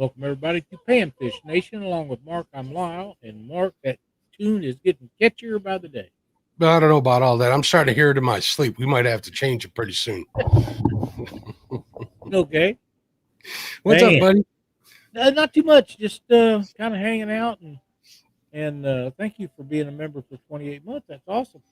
Welcome, everybody, to Panfish Nation. Along with Mark, I'm Lyle. And Mark, that tune is getting catchier by the day. But I don't know about all that. I'm starting to hear it in my sleep. We might have to change it pretty soon. Okay. What's up, buddy? Not too much. Just kind of hanging out. And thank you for being a member for 28 months. That's awesome.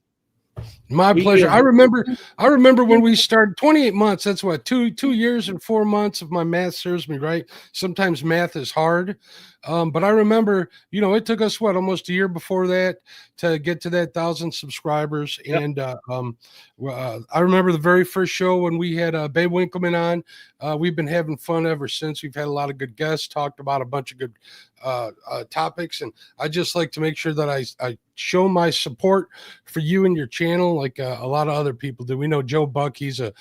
My pleasure. I remember when we started 28 months. That's what, two years and 4 months, if my math serves me right. Sometimes math is hard. But I remember, it took us almost a year before that to get to that 1,000 subscribers. Yep. And I remember the very first show when we had Babe Winkleman on. We've been having fun ever since. We've had a lot of good guests, talked about a bunch of good topics, and I just like to make sure that I show my support for you and your channel like a lot of other people do. We know Joe Buck, he's a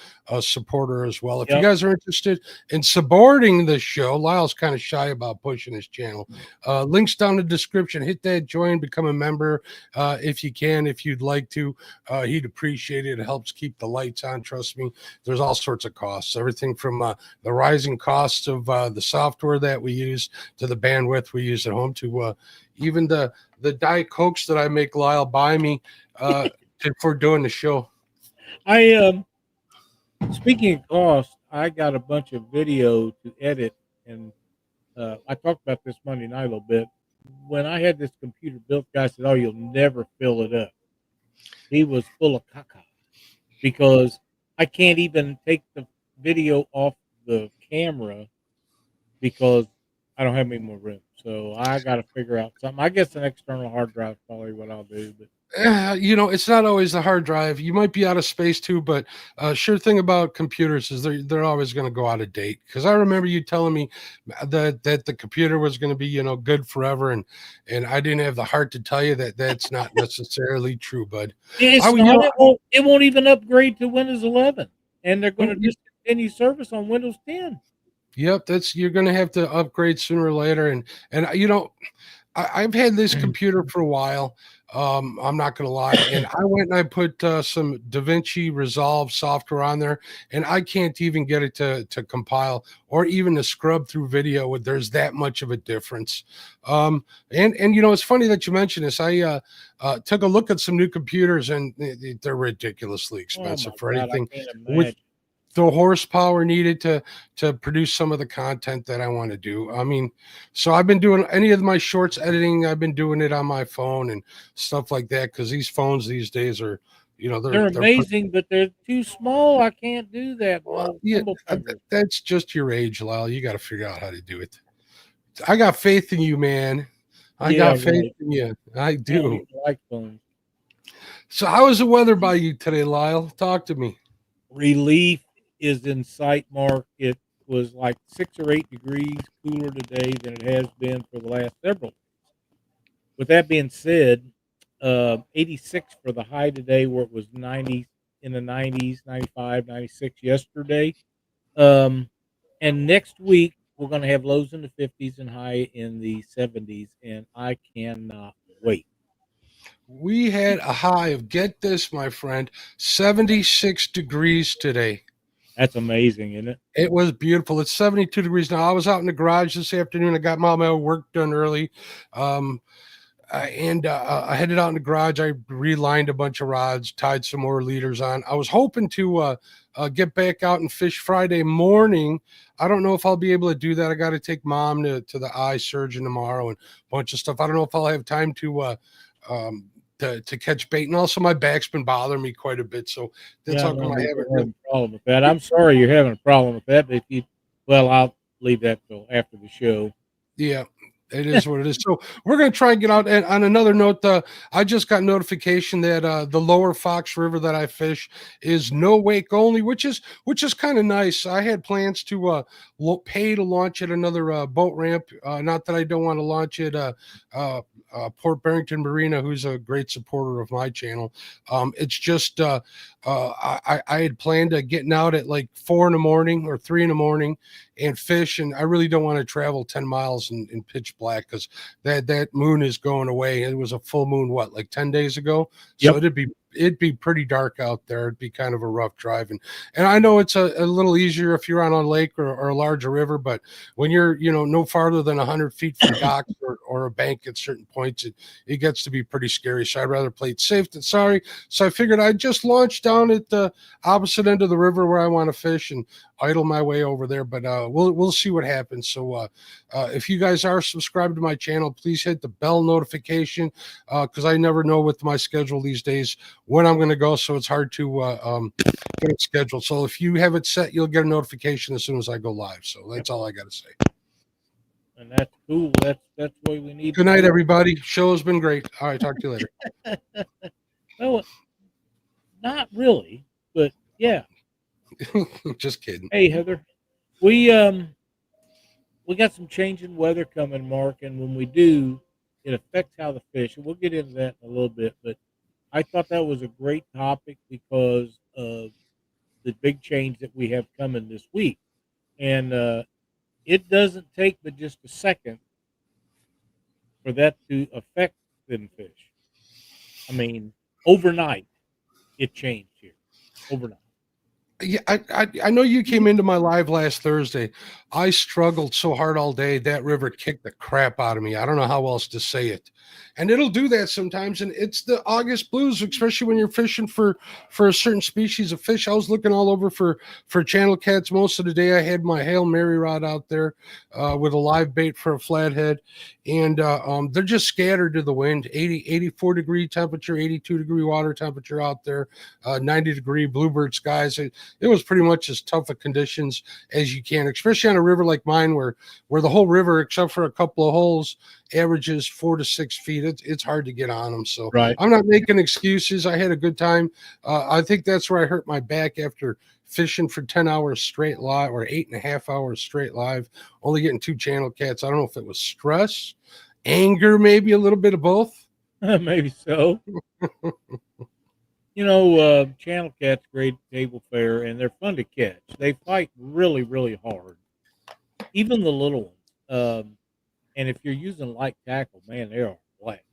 supporter as well. If you guys are interested in supporting the show, Lyle's kind of shy about pushing his channel. Links down in the description. Hit that join, become a member if you can, if you'd like to. He'd appreciate it. It helps keep the lights on. Trust me, there's all sorts of costs, everything from the rising costs of the software that we use to the bandwidth we use at home to even the Diet Cokes that I make Lyle buy me for doing the show. Speaking of cost, I got a bunch of video to edit, and I talked about this Monday night a little bit. When I had this computer built, the guy said, "Oh, you'll never fill it up." He was full of caca because I can't even take the video off the camera because I don't have any more room. So I got to figure out something. I guess an external hard drive is probably what I'll do. But it's not always the hard drive. You might be out of space too, but sure thing about computers is they're always going to go out of date. Because I remember you telling me that the computer was going to be good forever, and I didn't have the heart to tell you that that's not necessarily true, bud. It won't even upgrade to Windows 11, and they're going to discontinue service on Windows 10. Yep, you're going to have to upgrade sooner or later, and I've had this computer for a while. I'm not going to lie, and I went and I put some DaVinci Resolve software on there, and I can't even get it to compile or even to scrub through video. There's that much of a difference. And it's funny that you mentioned this. I took a look at some new computers, and they're ridiculously expensive for anything with the horsepower needed to produce some of the content that I want to do. I mean, so I've been doing any of my shorts editing. I've been doing it on my phone and stuff like that, because these phones these days are, they're amazing, but they're too small. I can't do that. That's just your age, Lyle. You got to figure out how to do it. I got faith in you, man. I got faith in you. I do. Like phones. So how is the weather by you today, Lyle? Talk to me. Relief is in sight, Mark. It was like 6 or 8 degrees cooler today than it has been for the last several days. With that being said, 86 for the high today, where it was 90 in the 90s, 95, 96 yesterday. And next week we're going to have lows in the 50s and high in the 70s, and I cannot wait. We had a high of, get this, my friend, 76 degrees today. That's amazing, isn't it? It was beautiful. It's 72 degrees now. I was out in the garage this afternoon. I got my work done early. I headed out in the garage. I relined a bunch of rods, tied some more leaders on. I was hoping to get back out and fish Friday morning. I don't know if I'll be able to do that. I got to take Mom to the eye surgeon tomorrow and a bunch of stuff. I don't know if I'll have time to catch bait, and also my back's been bothering me quite a bit, so that's how come I haven't a problem with that. I'm sorry you're having a problem with that, but I'll leave that till after the show. Yeah, it is what it is. So we're going to try and get out. And on another note, I just got notification that the lower Fox River that I fish is no wake only, which is kind of nice. I had plans to pay to launch at another boat ramp. Not that I don't want to launch it. Port Barrington Marina, who's a great supporter of my channel. It's just I had planned to getting out at like 4 in the morning or 3 in the morning and fish, and I really don't want to travel 10 miles in pitch black, because that moon is going away. It was a full moon like 10 days ago, so it'd be it'd be pretty dark out there. It'd be kind of a rough drive. And I know it's a little easier if you're on a lake or a larger river, but when you're, no farther than 100 feet from docks or a bank at certain points, it gets to be pretty scary. So I'd rather play it safe than sorry. So I figured I'd just launch down at the opposite end of the river where I want to fish and idle my way over there. But we'll see what happens. So if you guys are subscribed to my channel, please hit the bell notification, because I never know with my schedule these days when I'm going to go. So it's hard to get it scheduled. So if you have it set, you'll get a notification as soon as I go live. So that's all I got to say. And that's cool. That's what we need. Good night, everybody. Show has been great. All right, talk to you later. Well, not really, but yeah. Just kidding. Hey, Heather, we got some changing weather coming, Mark, and when we do, it affects how the fish. And we'll get into that in a little bit, but I thought that was a great topic because of the big change that we have coming this week, and it doesn't take but just a second for that to affect them fish. I mean, overnight, it changed here. Overnight. Yeah, I know you came into my live last Thursday. I struggled so hard all day. That river kicked the crap out of me. I don't know how else to say it. And it'll do that sometimes. And it's the August blues, especially when you're fishing for a certain species of fish. I was looking all over for channel cats most of the day. I had my Hail Mary rod out there with a live bait for a flathead. And they're just scattered to the wind. 84 degree temperature, 82 degree water temperature out there, 90 degree bluebird skies. It was pretty much as tough of conditions as you can, especially on a river like mine where the whole river, except for a couple of holes, averages 4 to 6 feet. It's hard to get on them. So right. I'm not making excuses. I had a good time. I think that's where I hurt my back after fishing for 10 hours straight live, or 8.5 hours straight live, only getting 2 channel cats. I don't know if it was stress, anger, maybe a little bit of both. Maybe so. Channel cat's great table fare, and they're fun to catch. They fight really, really hard, even the little ones. And if you're using light tackle, man, they are blast.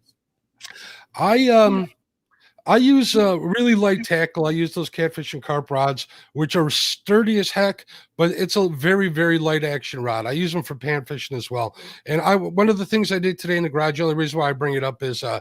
I use really light tackle. I use those catfish and carp rods, which are sturdy as heck, but it's a very, very light action rod. I use them for pan fishing as well. And one of the things I did today in the garage, the only reason why I bring it up is I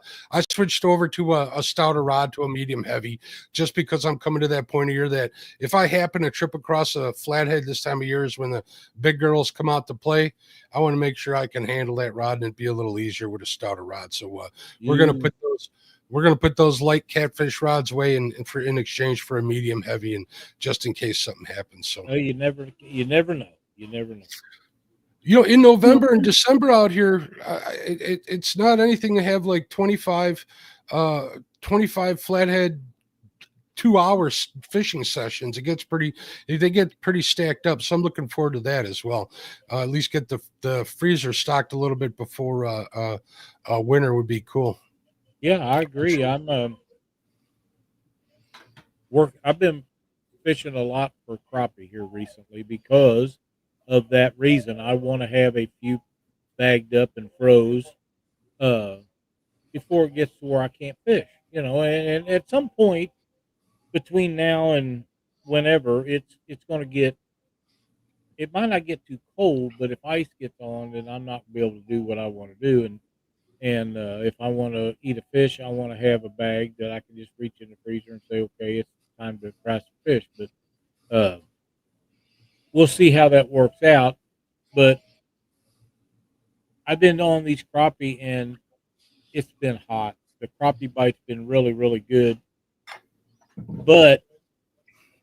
switched over to a stouter rod, to a medium heavy, just because I'm coming to that point of year that if I happen to trip across a flathead this time of year is when the big girls come out to play. I want to make sure I can handle that rod and it'd be a little easier with a stouter rod. So we're going to put those. We're going to put those light catfish rods away in exchange for a medium heavy, and just in case something happens. So you never know. You never know. In November and December out here, it's not anything to have like 25 flathead 2-hour fishing sessions. They get pretty stacked up. So I'm looking forward to that as well. At least get the freezer stocked a little bit before winter would be cool. Yeah, I agree. I've been fishing a lot for crappie here recently because of that reason. I want to have a few bagged up and froze before it gets to where I can't fish. And at some point between now and whenever, it's going to get. It might not get too cold, but if ice gets on, then I'm not going to be able to do what I want to do. And if I want to eat a fish, I want to have a bag that I can just reach in the freezer and say, okay, it's time to fry some fish. But we'll see how that works out. But I've been on these crappie, and it's been hot. The crappie bite's been really, really good. But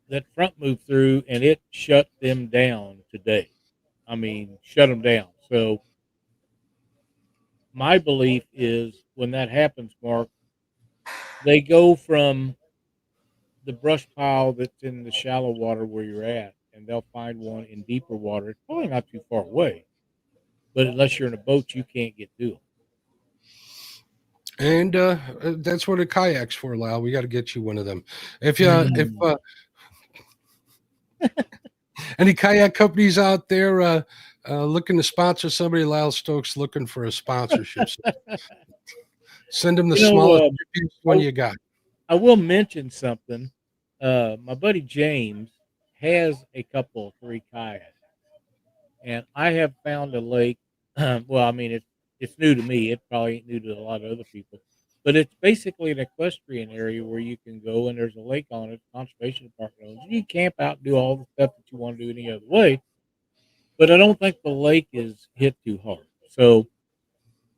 that front moved through, and it shut them down today. I mean, shut them down. So my belief is when that happens, Mark, they go from the brush pile that's in the shallow water where you're at, and they'll find one in deeper water. It's probably not too far away, but unless you're in a boat, you can't get to them. And that's what a kayak's for, Lyle. We got to get you one of them. If any kayak companies out there looking to sponsor somebody, Lyle Stokes looking for a sponsorship. Send them the smallest one you got. I will mention something. My buddy James has a couple of 3 kayaks, and I have found a lake. Well, I mean, it's new to me. It probably ain't new to a lot of other people, but it's basically an equestrian area where you can go and there's a lake on it. Conservation department owns it. You can camp out and do all the stuff that you want to do any other way. But I don't think the lake is hit too hard. So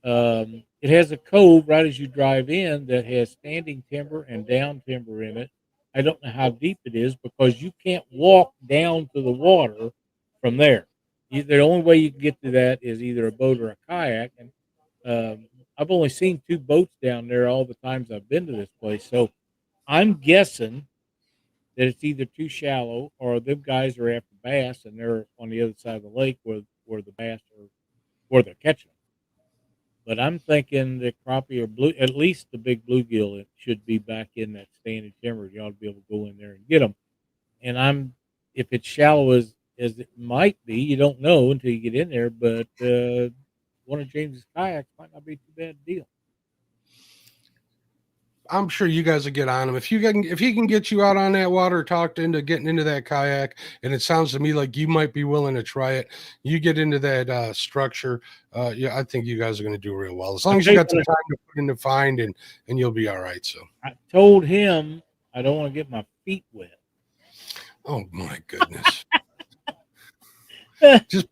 it has a cove right as you drive in that has standing timber and down timber in it. I don't know how deep it is because you can't walk down to the water from there. The only way you can get to that is either a boat or a kayak. And I've only seen 2 boats down there all the times I've been to this place. So I'm guessing that it's either too shallow or them guys are after bass and they're on the other side of the lake where the bass are, where they're catching them. But I'm thinking that crappie or blue, at least the big bluegill, it should be back in that standing timber. You ought to be able to go in there and get them. And if it's shallow as it might be, you don't know until you get in there. But one of James's kayaks might not be too bad a deal. I'm sure you guys will get on him. If he can get you out on that water, talked into getting into that kayak, and it sounds to me like you might be willing to try it. You get into that structure. Yeah, I think you guys are going to do real well. As long as you got some time to put in the find, and you'll be all right. So I told him I don't want to get my feet wet. Oh my goodness. Just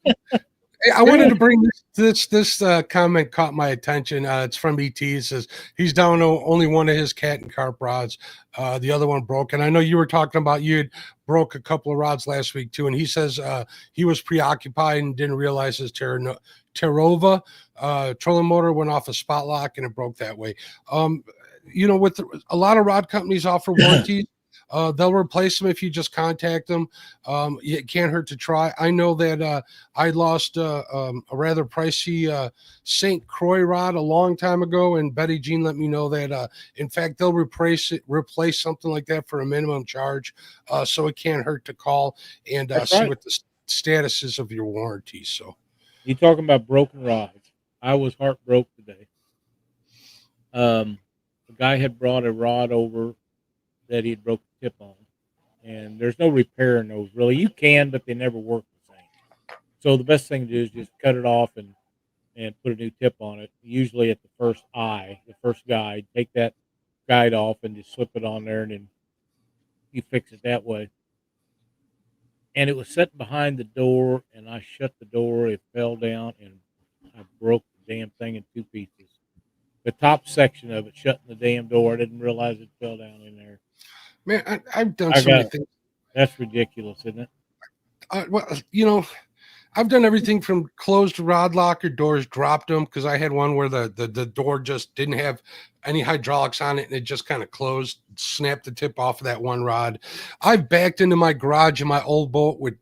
I wanted to bring this comment caught my attention. It's from ET. It says he's down to only one of his cat and carp rods. The other one broke. And I know you were talking about you had broke a couple of rods last week too. And he says he was preoccupied and didn't realize his Terrova trolling motor went off a spot lock and it broke that way. With a lot of rod companies offer warranties. They'll replace them if you just contact them. It can't hurt to try. I know that I lost a rather pricey St. Croix rod a long time ago, and Betty Jean let me know that, in fact, they'll replace something like that for a minimum charge. So it can't hurt to call and see what the status is of your warranty. So you talking about broken rods. I was heartbroken today. The guy had brought a rod over that he had broken the tip on, and there's no repairing those really. You can, but they never work the same. So the best thing to do is just cut it off and put a new tip on it. Usually at the first guide, take that guide off and just slip it on there, and then you fix it that way. And it was sitting behind the door, and I shut the door. It fell down, and I broke the damn thing in 2 pieces. The top section of it shutting the damn door. I didn't realize it fell down in there. Man, I've done so many things. That's ridiculous, isn't it? Well, I've done everything from closed rod locker doors, dropped them because I had one where the door just didn't have any hydraulics on it and it just kind of closed, snapped the tip off of that one rod. I've backed into my garage in my old boat with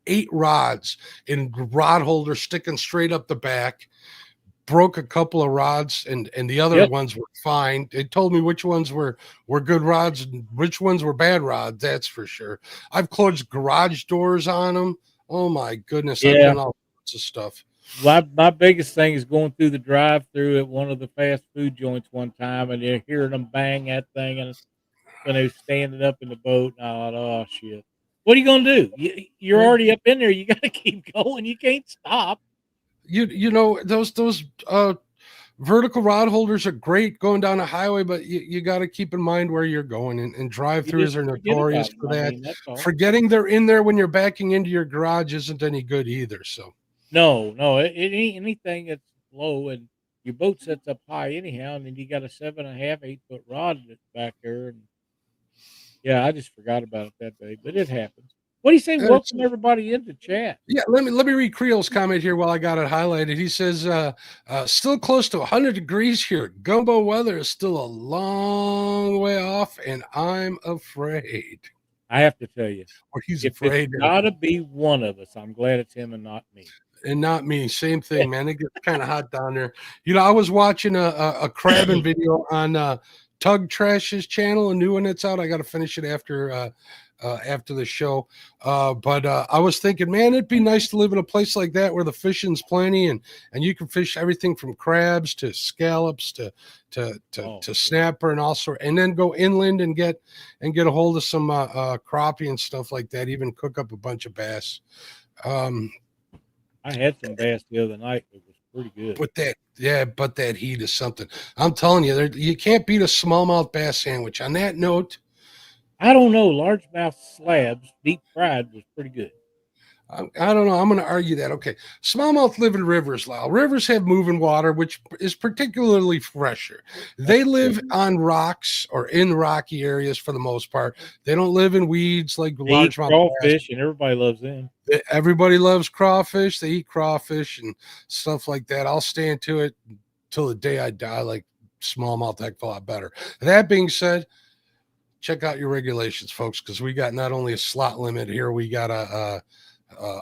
8 rods in rod holders sticking straight up the back. Broke a couple of rods and the other ones were fine. They told me which ones were good rods and which ones were bad rods. That's for sure. I've closed garage doors on them. Oh my goodness. Yeah. I've done all sorts of stuff. My biggest thing is going through the drive-through at one of the fast food joints one time, and you're hearing them bang that thing, and when they were standing up in the boat, and I thought, oh shit, what are you gonna do? You're already up in there. You got to keep going. You can't stop. You know those vertical rod holders are great going down a highway, but you got to keep in mind where you're going, and drive-throughs are notorious for that. I mean, forgetting they're in there when you're backing into your garage isn't any good either. So no, it ain't anything that's low, and your boat sets up high anyhow, and then you got a 7.5, 8 foot rod that's back there, and yeah, I just forgot about it that day, but it happens. What do you say? Welcome everybody into chat. Yeah, let me read Creel's comment here while I got it highlighted. He says, still close to 100 degrees here. Gumbo weather is still a long way off, and I'm afraid. I have to tell you, or he's afraid. It's got to be one of us. I'm glad it's him and not me. And not me. Same thing, man. It gets kind of hot down there. I was watching a crabbing video on Tug Trash's channel, a new one that's out. I got to finish it after after the show. But I was thinking, man, it'd be nice to live in a place like that where the fishing's plenty and you can fish everything from crabs to scallops to snapper and all sort, and then go inland and get a hold of some crappie and stuff like that. Even cook up a bunch of bass. I had some bass the other night. It was pretty good. But that heat is something. I'm telling you, you can't beat a smallmouth bass sandwich. On that note, I don't know. Largemouth slabs, deep fried, was pretty good. I don't know. I'm going to argue that. Okay. Smallmouth live in rivers, Lyle. Rivers have moving water, which is particularly fresher. They live on rocks or in rocky areas for the most part. They don't live in weeds like largemouth crawfish, and everybody loves them. Everybody loves crawfish. They eat crawfish and stuff like that. I'll stand to it till the day I die. Like smallmouth, heck of a lot better. That being said, check out your regulations, folks, because we got not only a slot limit here, we got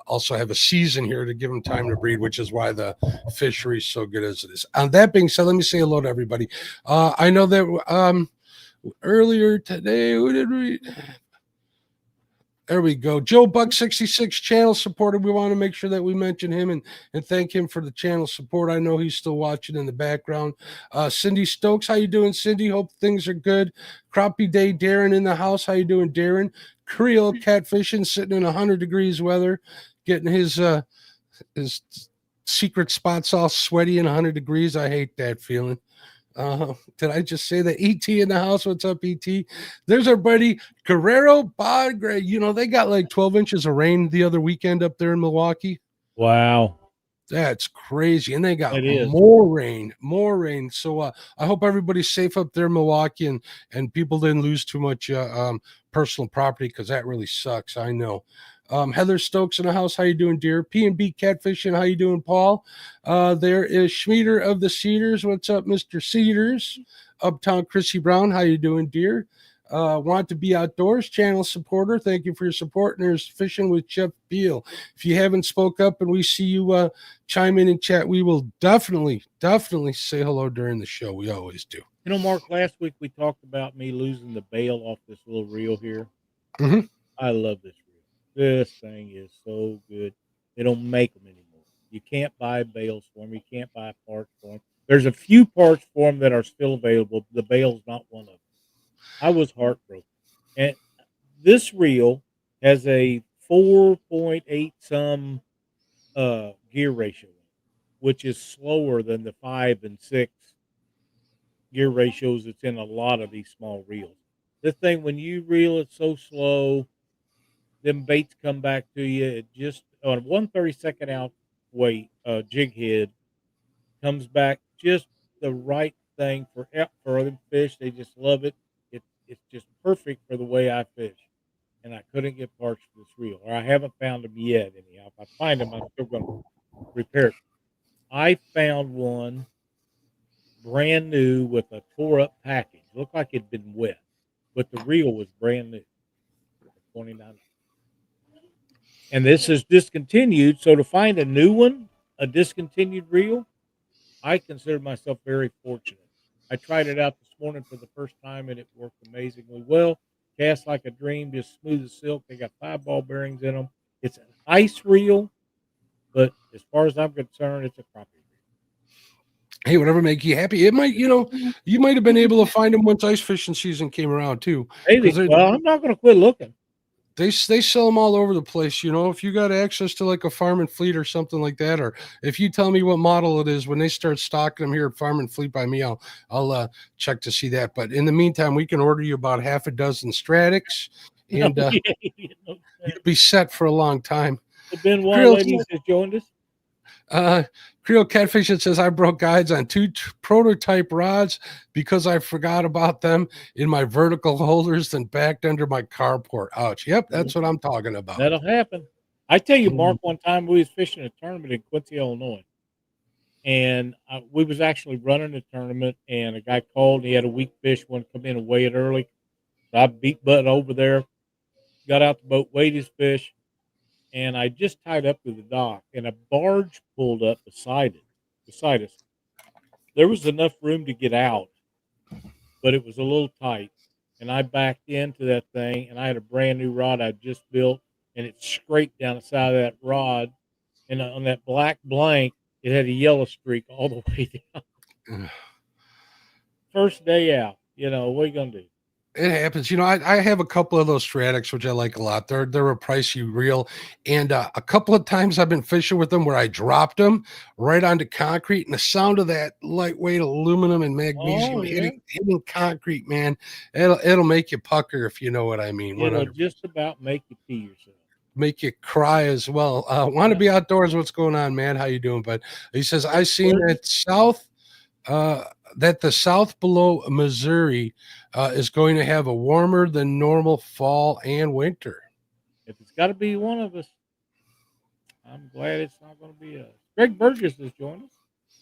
also have a season here to give them time to breed, which is why the fishery is so good as it is. That being said, let me say hello to everybody. I know that earlier today, who did we? There we go. Joe Buck 66 channel supporter. We want to make sure that we mention him and thank him for the channel support. I know he's still watching in the background. Cindy Stokes, how you doing, Cindy? Hope things are good. Crappie Day, Darren in the house. How you doing, Darren? Creole catfishing, sitting in 100 degrees weather, getting his secret spots all sweaty in 100 degrees. I hate that feeling. Did I just say that? ET in the house? What's up, ET? There's our buddy Guerrero Bagre. You know, they got like 12 inches of rain the other weekend up there in Milwaukee. Wow. That's crazy. And they got more rain. So I hope everybody's safe up there in Milwaukee and people didn't lose too much personal property, because that really sucks. I know. Heather Stokes in the house. How you doing, dear? P&B Catfishing. How you doing, Paul? There is Schmieder of the Cedars. What's up, Mr. Cedars? Uptown Chrissy Brown. How you doing, dear? Want to be outdoors channel supporter. Thank you for your support. And there's Fishing with Jeff Beal. If you haven't spoke up and we see you chime in and chat, we will definitely say hello during the show. We always do. You know, Mark, last week we talked about me losing the bail off this little reel here. Mm-hmm. I love this reel. This thing is so good. They don't make them anymore. You can't buy bails for them. You can't buy parts for them. There's a few parts for them that are still available. The bail's not one of them. I was heartbroken. And this reel has a 4.8 some gear ratio, which is slower than the 5 and 6 gear ratios that's in a lot of these small reels. This thing, when you reel it so slow, them baits come back to you. It just on 1/32 ounce weight jig head comes back just the right thing for them fish. They just love it. It's just perfect for the way I fish. And I couldn't get parts for this reel, or I haven't found them yet. Anyhow, if I find them, I'm still going to repair it. I found one brand new with a tore up package. Looked like it'd been wet, but the reel was brand new. $29. And this is discontinued. So to find a new one, a discontinued reel, I consider myself very fortunate. I tried it out this morning for the first time, and it worked amazingly well. Cast like a dream, just smooth as silk. They got 5 ball bearings in them. It's an ice reel, but as far as I'm concerned, it's a crappie reel. Hey, whatever make you happy. It might, you might have been able to find them once ice fishing season came around too. Maybe. Well, I'm not going to quit looking. They sell them all over the place. If you got access to like a Farm and Fleet or something like that, or if you tell me what model it is, when they start stocking them here at Farm and Fleet by me, I'll check to see that. But in the meantime, we can order you about half a dozen Stradics, and you'll be set for a long time. The Benoit ladies has joined us. Creole Catfishing says, I broke guides on 2 prototype rods because I forgot about them in my vertical holders and backed under my carport. Ouch. Yep, that's what I'm talking about. That'll happen. I tell you, Mark, one time we was fishing a tournament in Quincy, Illinois. And we was actually running a tournament, and a guy called, and he had a weak fish, wanted to come in and weigh it early. So I beat butt over there, got out the boat, weighed his fish. And I just tied up to the dock, and a barge pulled up beside us. There was enough room to get out, but it was a little tight. and I backed into that thing, and I had a brand new rod I just built, and it scraped down the side of that rod, and on that black blank, it had a yellow streak all the way down. First day out, what are you gonna do? It happens. I have a couple of those Stradics, which I like a lot. They're a pricey reel. And a couple of times I've been fishing with them where I dropped them right onto concrete, and the sound of that lightweight aluminum and magnesium hitting concrete, man, it'll make you pucker, if you know what I mean. It'll just about make you pee yourself. Make you cry as well. Want to be outdoors. What's going on, man? How you doing, bud? He says, I seen that the south below Missouri is going to have a warmer than normal fall and winter. If it's got to be one of us, I'm glad it's not going to be us. Greg Burgess has joined us.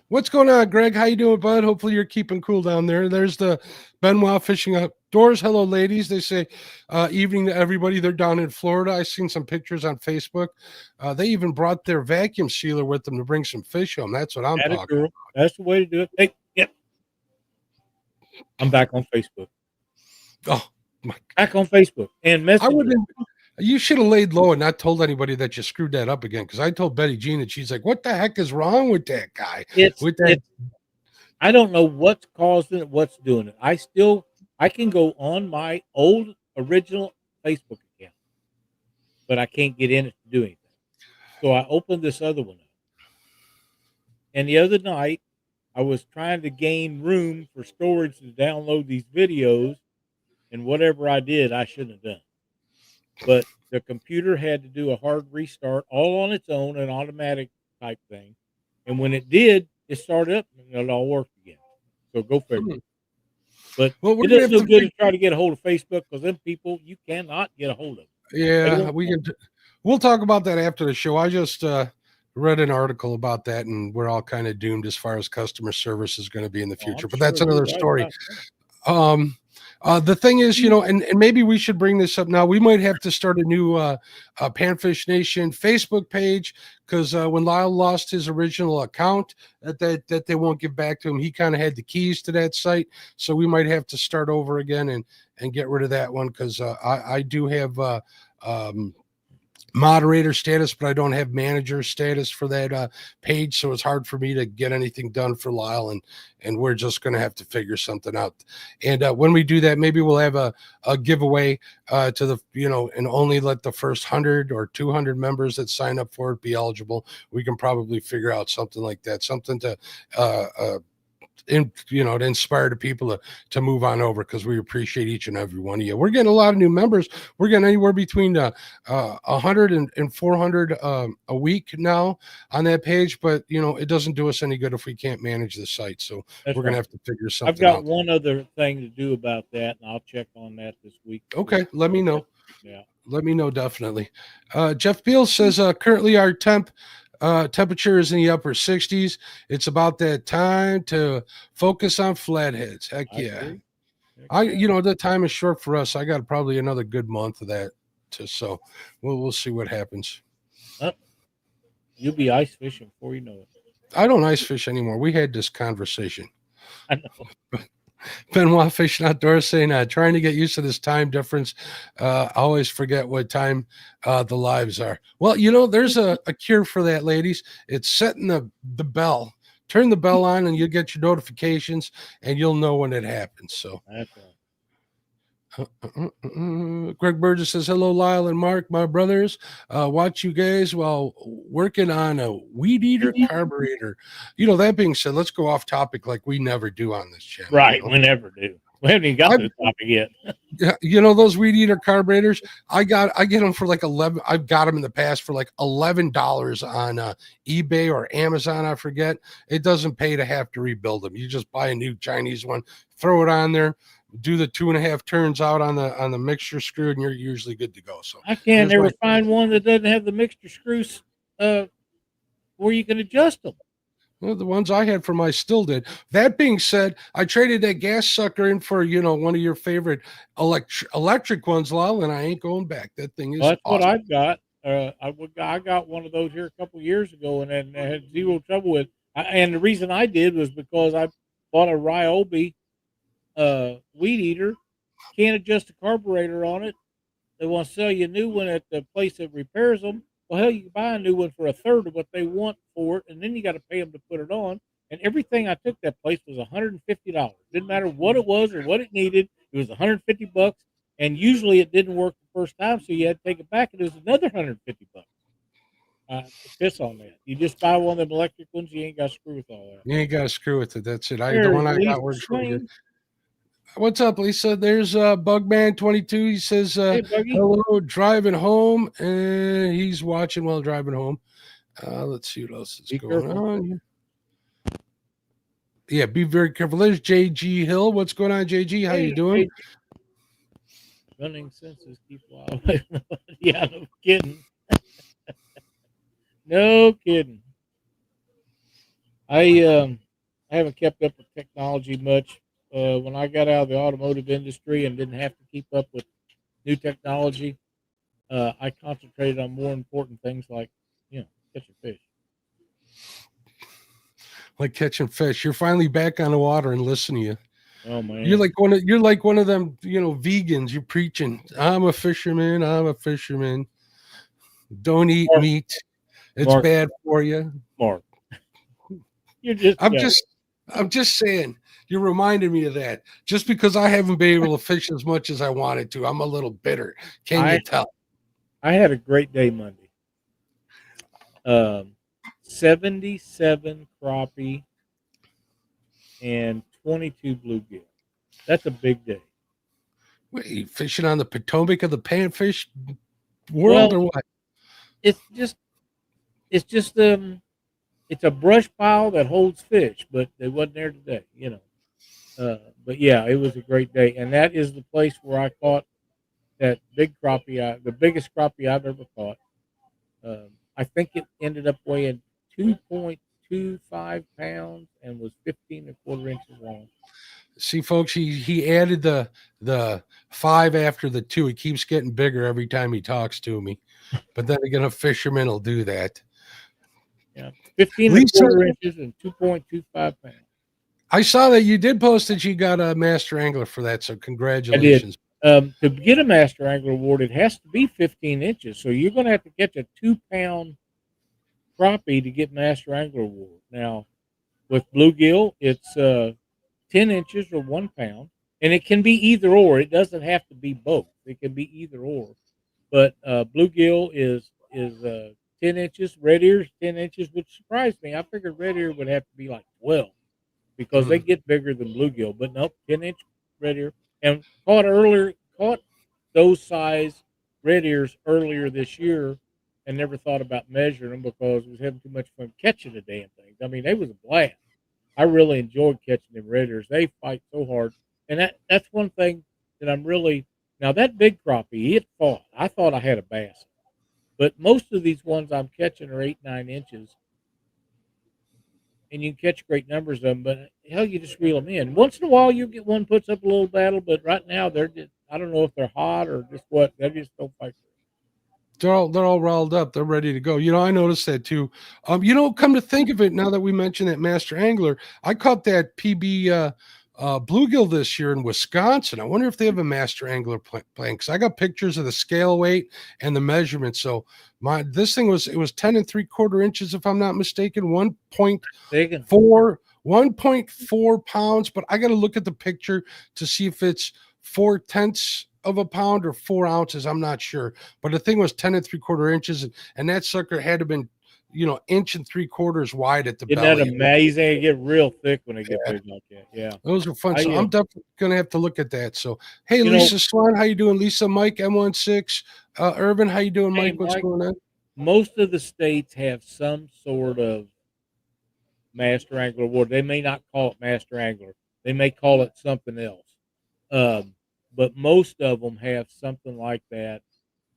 What's going on, Greg? How you doing, bud? Hopefully you're keeping cool down there. There's the Benoit Fishing Outdoors. Hello, ladies. They say evening to everybody. They're down in Florida. I've seen some pictures on Facebook. They even brought their vacuum sealer with them to bring some fish home. That's what I'm talking about. That's the way to do it. Hey, yeah. I'm back on Facebook. Oh, my God. Back on Facebook and Messenger. You should have laid low and not told anybody that you screwed that up again, because I told Betty Jean and she's like, what the heck is wrong with that guy? I don't know what's causing it, what's doing it. I can go on my old original Facebook account, but I can't get in it to do anything. So I opened this other one up. And the other night, I was trying to gain room for storage to download these videos, and whatever I did, I shouldn't have done. But the computer had to do a hard restart all on its own, an automatic type thing. And when it did, it started up and it all worked again. So go figure. But it is so good to try to get a hold of Facebook, because them people you cannot get a hold of. Yeah, we'll talk about that after the show. I just read an article about that, and we're all kind of doomed as far as customer service is going to be in the future. But that's another story. The thing is, and maybe we should bring this up now. We might have to start a new Panfish Nation Facebook page, because when Lyle lost his original account that they won't give back to him, he kind of had the keys to that site. So we might have to start over again and get rid of that one, because I do have moderator status, but I don't have manager status for that page, so it's hard for me to get anything done for Lyle, and we're just going to have to figure something out. And when we do that, maybe we'll have a giveaway to the and only let the first 100 or 200 members that sign up for it be eligible. We can probably figure out something like that, something to to inspire the people to move on over, because we appreciate each and every one of you. We're getting a lot of new members. We're getting anywhere between 100 and 400 a week now on that page, but it doesn't do us any good if we can't manage the site. So we're gonna have to figure something out. I've got one other thing to do about that, and I'll check on that this week. Okay, let me know. Yeah, let me know, definitely. Jeff Beal says currently our temperature is in the upper 60s. It's about that time to focus on flatheads. Heck yeah. The time is short for us. I got probably another good month of that so we'll see what happens. You'll be ice fishing before you know it. I don't ice fish anymore. We had this conversation. I know. Benoit Fishing Outdoors saying, trying to get used to this time difference. I always forget what time the lives are. Well, there's a cure for that, ladies. It's setting the bell. Turn the bell on and you'll get your notifications and you'll know when it happens. So that's right. Greg Burgess says, hello, Lyle and Mark, my brothers. Watch you guys while working on a weed eater carburetor. That being said, let's go off topic like we never do on this channel. Right, we never do. We haven't even got to the topic yet. Those weed eater carburetors, I get them for like 11. I've got them in the past for like $11 on eBay or Amazon. I forget. It doesn't pay to have to rebuild them. You just buy a new Chinese one, throw it on there, do the 2.5 turns out on the mixture screw, and you're usually good to go. So I can't ever find one that doesn't have the mixture screws where you can adjust them. Well, the ones I had for my still did. That being said, I traded that gas sucker in for one of your favorite electric ones, Lyle, and I ain't going back. That thing is that's awesome. What I've got. I got one of those here a couple of years ago, and then I had zero trouble with. And the reason I did was because I bought a Ryobi weed eater, can't adjust the carburetor on it. They want to sell you a new one at the place that repairs them. Well, hell, you can buy a new one for a third of what they want for it, and then you got to pay them to put it on. And everything I took that place was $150. Didn't matter what it was or what it needed. It was $150, and usually it didn't work the first time, so you had to take it back, and it was another $150. Piss on that. You just buy one of them electric ones. You ain't got to screw with all that. You ain't got to screw with it. That's it. The one I got works really good. What's up, Lisa? There's Bugman22. He says, hey, hello, driving home. And he's watching while driving home. Let's see what else is going on. Yeah, be very careful. There's JG Hill. What's going on, JG? How you doing? Running senses keep wild. Yeah, no kidding. No kidding. I haven't kept up with technology much. When I got out of the automotive industry and didn't have to keep up with new technology, I concentrated on more important things like, catching fish. Like catching fish. You're finally back on the water and listening to you. Oh man. You're like one of them, vegans. You're preaching. I'm a fisherman. Don't eat meat. It's bad for you. Mark. I'm just saying, you reminded me of that. Just because I haven't been able to fish as much as I wanted to, I'm a little bitter. Can you tell? I had a great day Monday. 77 crappie and 22 bluegill. That's a big day. Wait, you fishing on the Potomac of the Panfish world, or what? It's a brush pile that holds fish, but they wasn't there today, But yeah, it was a great day, and that is the place where I caught that big crappie, the biggest crappie I've ever caught. I think it ended up weighing 2.25 pounds and was 15.25 inches long. See, folks, he added the 5 after the 2. He keeps getting bigger every time he talks to me. But then again, a fisherman will do that. Yeah, 15.25 inches and 2.25 pounds. I saw that you did post that you got a master angler for that, so congratulations. I did. To get a master angler award, it has to be 15 inches. So you're going to have to catch a 2-pound crappie to get master angler award. Now, with bluegill, it's 10 inches or 1 pound, and it can be either or. It doesn't have to be both. It can be either or. But bluegill is 10 inches. Red ear's 10 inches, which surprised me. I figured red ear would have to be like 12 because they get bigger than bluegill. But nope, 10-inch red ear. And caught those size red ears earlier this year and never thought about measuring them because I was having too much fun catching the damn things. I mean, they was a blast. I really enjoyed catching them red ears. They fight so hard. And that's one thing that I'm really – now, that big crappie, it fought. I thought I had a bass. But most of these ones I'm catching are 8-9 inches. And you can catch great numbers of them, but hell, you just reel them in. Once in a while, you get one puts up a little battle, but right now they're just, I don't know if they're hot or just what. They just don't fight. They're all riled up. They're ready to go. I noticed that too. Come to think of it, now that we mentioned that master angler, I caught that PB bluegill this year in Wisconsin. I wonder if they have a master angler plan, because I got pictures of the scale weight and the measurement. So this thing was 10 3/4 inches, if I'm not mistaken, 1.4 pounds. But I got to look at the picture to see if it's 4/10 of a pound or 4 ounces. I'm not sure, but the thing was 10 3/4 inches, and that sucker had to have been 1 3/4 inches wide at the belly. Isn't that amazing? They get real thick when they get big like that. Yeah, those are fun. So I'm definitely gonna have to look at that. So hey, Lisa Swan, how you doing? Lisa, Mike, M16, Irvin, how you doing, Mike? What's going on? Most of the states have some sort of master angler award. They may not call it master angler. They may call it something else. But most of them have something like that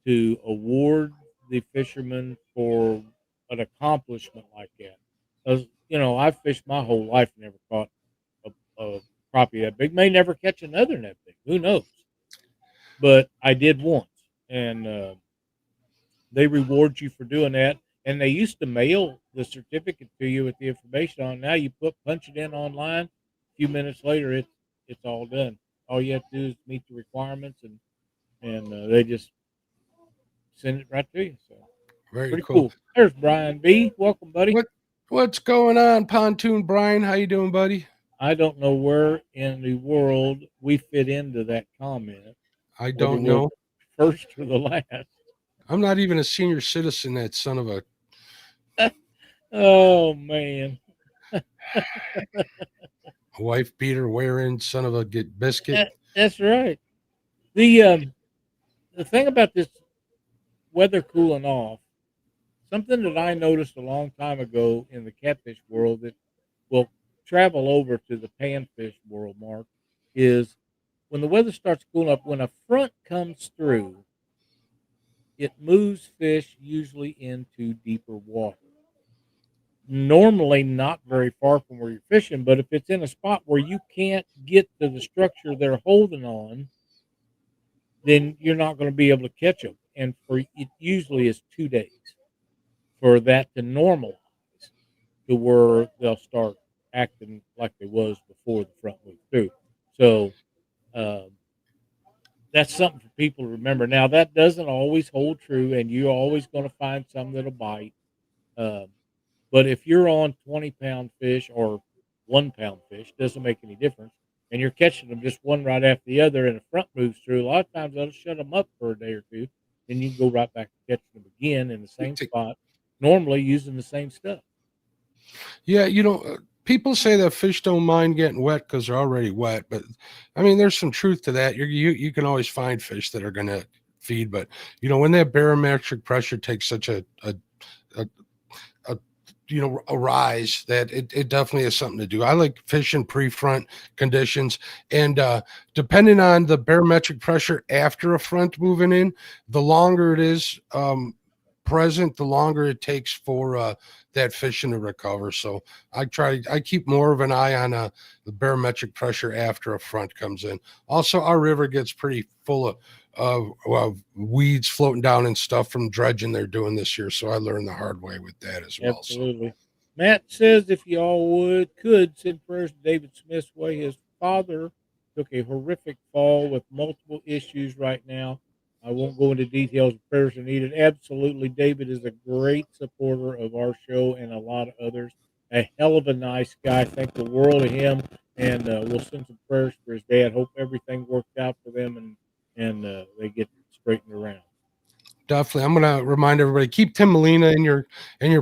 to award the fishermen for an accomplishment like that. Because, I've fished my whole life and never caught a crappie that big. May never catch another that big. Who knows? But I did once. And they reward you for doing that. And they used to mail the certificate to you with the information on. Now you punch it in online. A few minutes later, it's all done. All you have to do is meet the requirements, and they just send it right to you. So Very pretty cool. cool. There's Brian B. Welcome, buddy. What's going on, Pontoon Brian? How you doing, buddy? I don't know where in the world we fit into that comment. I don't know. First or the last. I'm not even a senior citizen, that son of a... Oh, man. wife beater wearing son of a biscuit. That's right. The thing about this weather cooling off, something that I noticed a long time ago in the catfish world that will travel over to the panfish world, Mark, is when the weather starts cooling up, when a front comes through, it moves fish usually into deeper water. Normally not very far from where you're fishing, but if it's in a spot where you can't get to the structure they're holding on, then you're not going to be able to catch them. And for it usually is 2 days for that to normalize to where they'll start acting like they was before the front moved through. So that's something for people to remember. Now, that doesn't always hold true, and you're always going to find some that'll bite. But if you're on 20-pound fish or 1-pound fish, doesn't make any difference, and you're catching them just one right after the other, and the front moves through, a lot of times that'll shut them up for a day or two. Then you can go right back to catching them again in the same spot, normally using the same stuff. Yeah, people say that fish don't mind getting wet because they're already wet, but I mean, there's some truth to that. You can always find fish that are going to feed, but when that barometric pressure takes such a rise, that it definitely has something to do. I like fishing pre-front conditions, and depending on the barometric pressure after a front moving in, the longer it is present, the longer it takes for that fishing to recover. So I keep more of an eye on the barometric pressure after a front comes in. Also, our river gets pretty full of weeds floating down and stuff from dredging they're doing this year. So I learned the hard way with that as well. Absolutely. So. Matt says if y'all could send prayers to David Smith's way. His father took a horrific fall with multiple issues right now. I won't go into details. Prayers are needed. Absolutely. David is a great supporter of our show and a lot of others. A hell of a nice guy. Thank the world of him. And we'll send some prayers for his dad. Hope everything worked out for them and they get straightened around. Definitely. I'm going to remind everybody, keep Tim Molina in your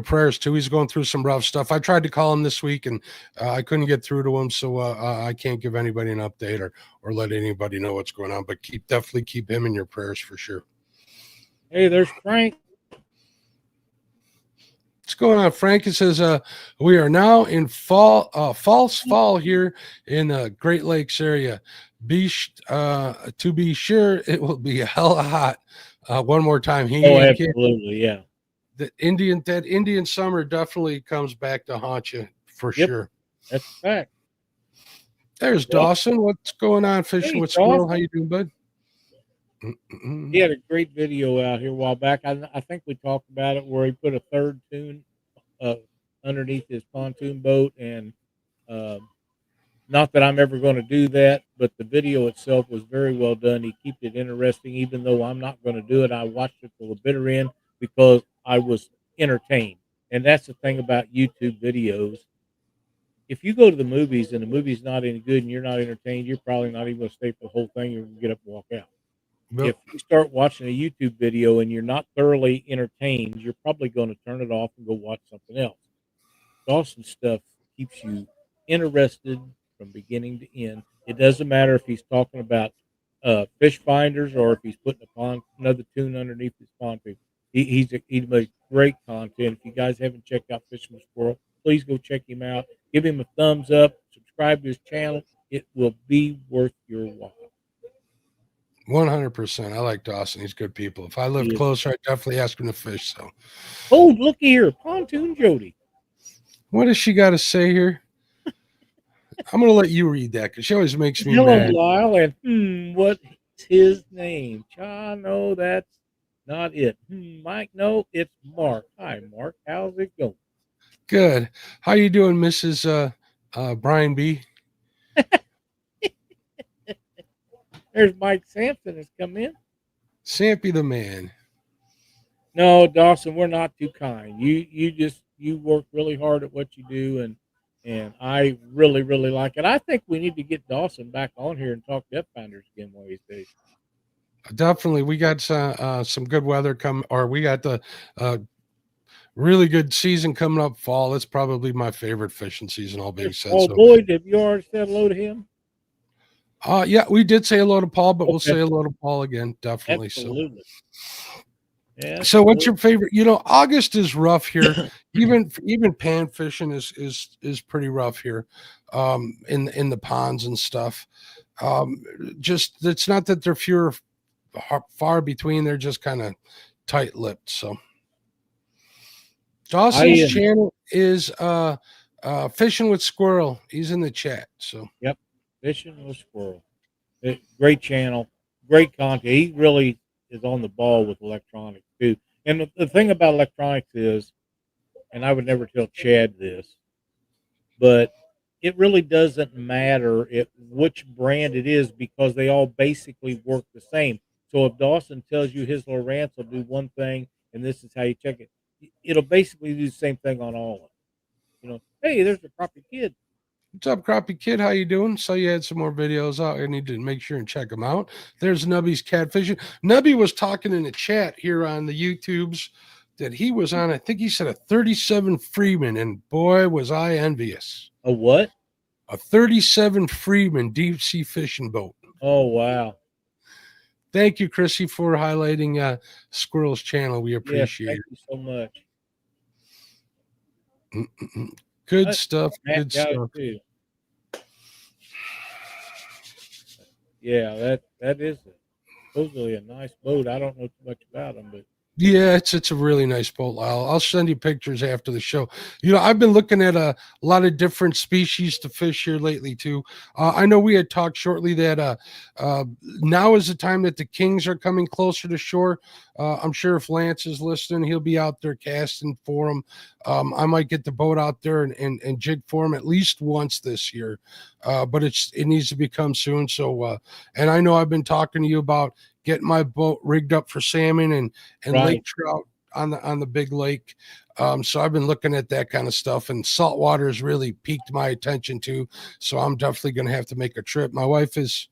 prayers too. He's going through some rough stuff. I tried to call him this week and I couldn't get through to him. So I can't give anybody an update or let anybody know what's going on, but definitely keep him in your prayers for sure. Hey, there's Frank. What's going on, Frank? It says we are now in false fall here in the Great Lakes area. To be sure, it will be hella hot. One more time. Absolutely, yeah. That Indian summer definitely comes back to haunt you for sure. That's a fact. There's Dawson. What's going on, fishing with Squirrel? How you doing, bud? He had a great video out here a while back. I think we talked about it where he put a third tune underneath his pontoon boat, and not that I'm ever going to do that, but the video itself was very well done. He kept it interesting, even though I'm not going to do it. I watched it till the bitter end because I was entertained. And that's the thing about YouTube videos. If you go to the movies and the movie's not any good and you're not entertained, you're probably not even going to stay for the whole thing. You're going to get up and walk out. Nope. If you start watching a YouTube video and you're not thoroughly entertained, you're probably going to turn it off and go watch something else. Dawson's stuff keeps you interested from beginning to end. It doesn't matter if he's talking about fish finders or if he's putting another tune underneath his pontoon. He makes great content. If you guys haven't checked out Fishing with Squirrel, please go check him out. Give him a thumbs up. Subscribe to his channel. It will be worth your while. 100%. I like Dawson. He's good people. If I lived closer, I'd definitely ask him to fish. So, oh, look here, Pontoon Jody. What does she got to say here? I'm going to let you read that because she always makes me mad. Hello, Lyle, and what's his name? Cha, no, that's not it. Mike, no, it's Mark. Hi, Mark. How's it going? Good. How you doing, Mrs. Brian B? There's Mike Sampson has come in. Sampy the man. No, Dawson, we're not too kind. You work really hard at what you do, and I really, really like it. I think we need to get Dawson back on here and talk depth finders again one of these days. Definitely. We got some good weather we got the really good season coming up fall. It's probably my favorite fishing season, all being said. Oh, Boyd, have you already said hello to him? Yeah, we did say hello to Paul, but we'll say hello to Paul again. Definitely. Absolutely. Yeah. So what's your favorite? August is rough here. even pan fishing is pretty rough here, in the ponds and stuff. Just it's not that they're far between. They're just kind of tight-lipped. So Dawson's channel is Fishing with Squirrel. He's in the chat. So yep, Fishing with Squirrel. Great channel, great content. He really is on the ball with electronics too. And the thing about electronics is, and I would never tell Chad this, but it really doesn't matter which brand it is, because they all basically work the same. So if Dawson tells you his Lowrance will do one thing and this is how you check it, it'll basically do the same thing on all of them. Hey, there's a Crappie Kid. What's up, Crappie Kid? How you doing? So you had some more videos out. I need to make sure and check them out. There's Nubby's catfishing. Nubby was talking in the chat here on the YouTubes that he was on, I think he said a 37 Freeman, and boy, was I envious. A what? A 37 Freeman deep sea fishing boat. Oh, wow. Thank you, Chrissy, for highlighting Squirrel's channel. We appreciate it. Thank you so much. Good stuff. Good stuff. Too. Yeah, that is supposedly a nice boat. I don't know too much about them, but yeah, it's a really nice boat, Lyle. I'll send you pictures after the show. I've been looking at a lot of different species to fish here lately too. I know we had talked shortly that now is the time that the kings are coming closer to shore. I'm sure if Lance is listening, he'll be out there casting for them. I might get the boat out there and jig for them at least once this year, but it needs to become soon. So, and I know I've been talking to you about getting my boat rigged up for salmon and right. lake trout on the big lake. So I've been looking at that kind of stuff, and saltwater has really piqued my attention too. So I'm definitely going to have to make a trip. My wife is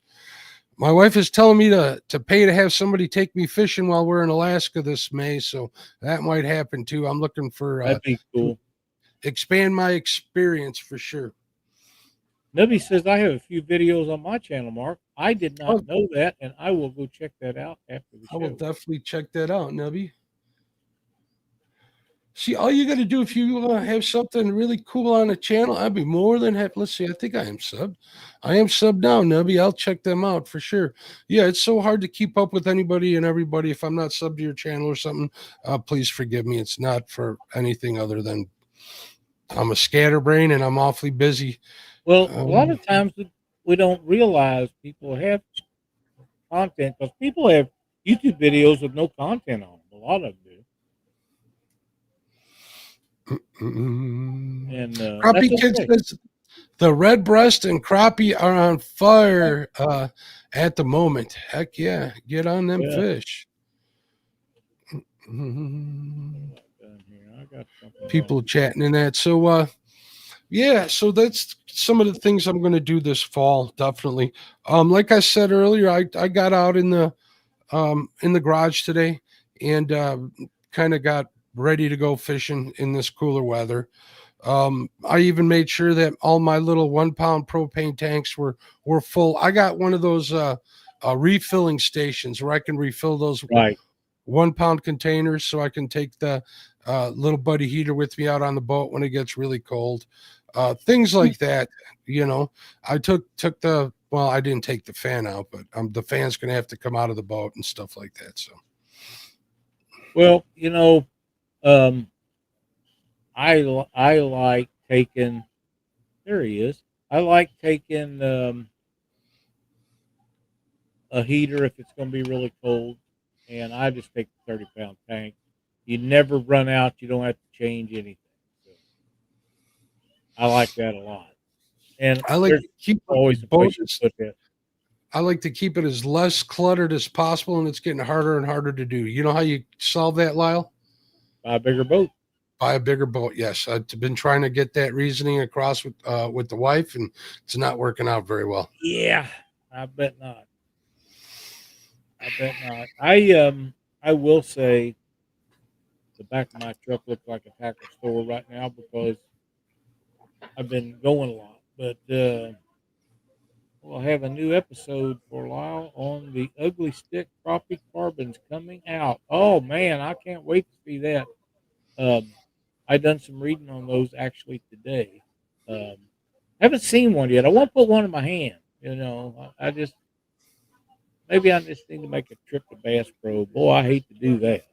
telling me to pay to have somebody take me fishing while we're in Alaska this May. So that might happen too. I'm looking for that'd be cool. Expand my experience for sure. Nubby says I have a few videos on my channel, Mark. I did not know that, and I will go check that out after the show. I will definitely check that out, Nubby. See, all you got to do if you have something really cool on the channel, I'd be more than happy. Let's see. I think I am subbed. I am subbed now, Nubby. I'll check them out for sure. Yeah, it's so hard to keep up with anybody and everybody. If I'm not subbed to your channel or something, please forgive me. It's not for anything other than I'm a scatterbrain and I'm awfully busy. Well, a lot of times we don't realize people have content, because people have YouTube videos with no content on them. A lot of them do. And Crappie Kid says the red breast and crappie are on fire at the moment. Heck yeah, get on them fish. People chatting in that. So yeah, so that's some of the things I'm going to do this fall, definitely. Like I said earlier, I got out in the garage today and kind of got ready to go fishing in this cooler weather. I even made sure that all my little 1 pound propane tanks were full. I got one of those refilling stations where I can refill those 1 pound containers, so I can take the little buddy heater with me out on the boat when it gets really cold. Things like that, I took I didn't take the fan out, but the fan's going to have to come out of the boat and stuff like that. So, well, I like taking, there he is. I like taking a heater if it's going to be really cold, and I just take the 30-pound tank. You never run out. You don't have to change anything. So I like that a lot. And I like to keep always a place to put that. I like to keep it as less cluttered as possible, and it's getting harder and harder to do. You know how you solve that, Lyle? Buy a bigger boat. Buy a bigger boat. Yes, I've been trying to get that reasoning across with the wife, and it's not working out very well. Yeah, I bet not. I will say the back of my truck looks like a tackle store right now because I've been going a lot. But we'll have a new episode for Lyle on the Ugly Stick Crappie Carbons coming out. Oh man, I can't wait to see that. I done some reading on those actually today. Haven't seen one yet. I want to put one in my hand. You know, I just maybe I just need to make a trip to Bass Pro. Boy, I hate to do that.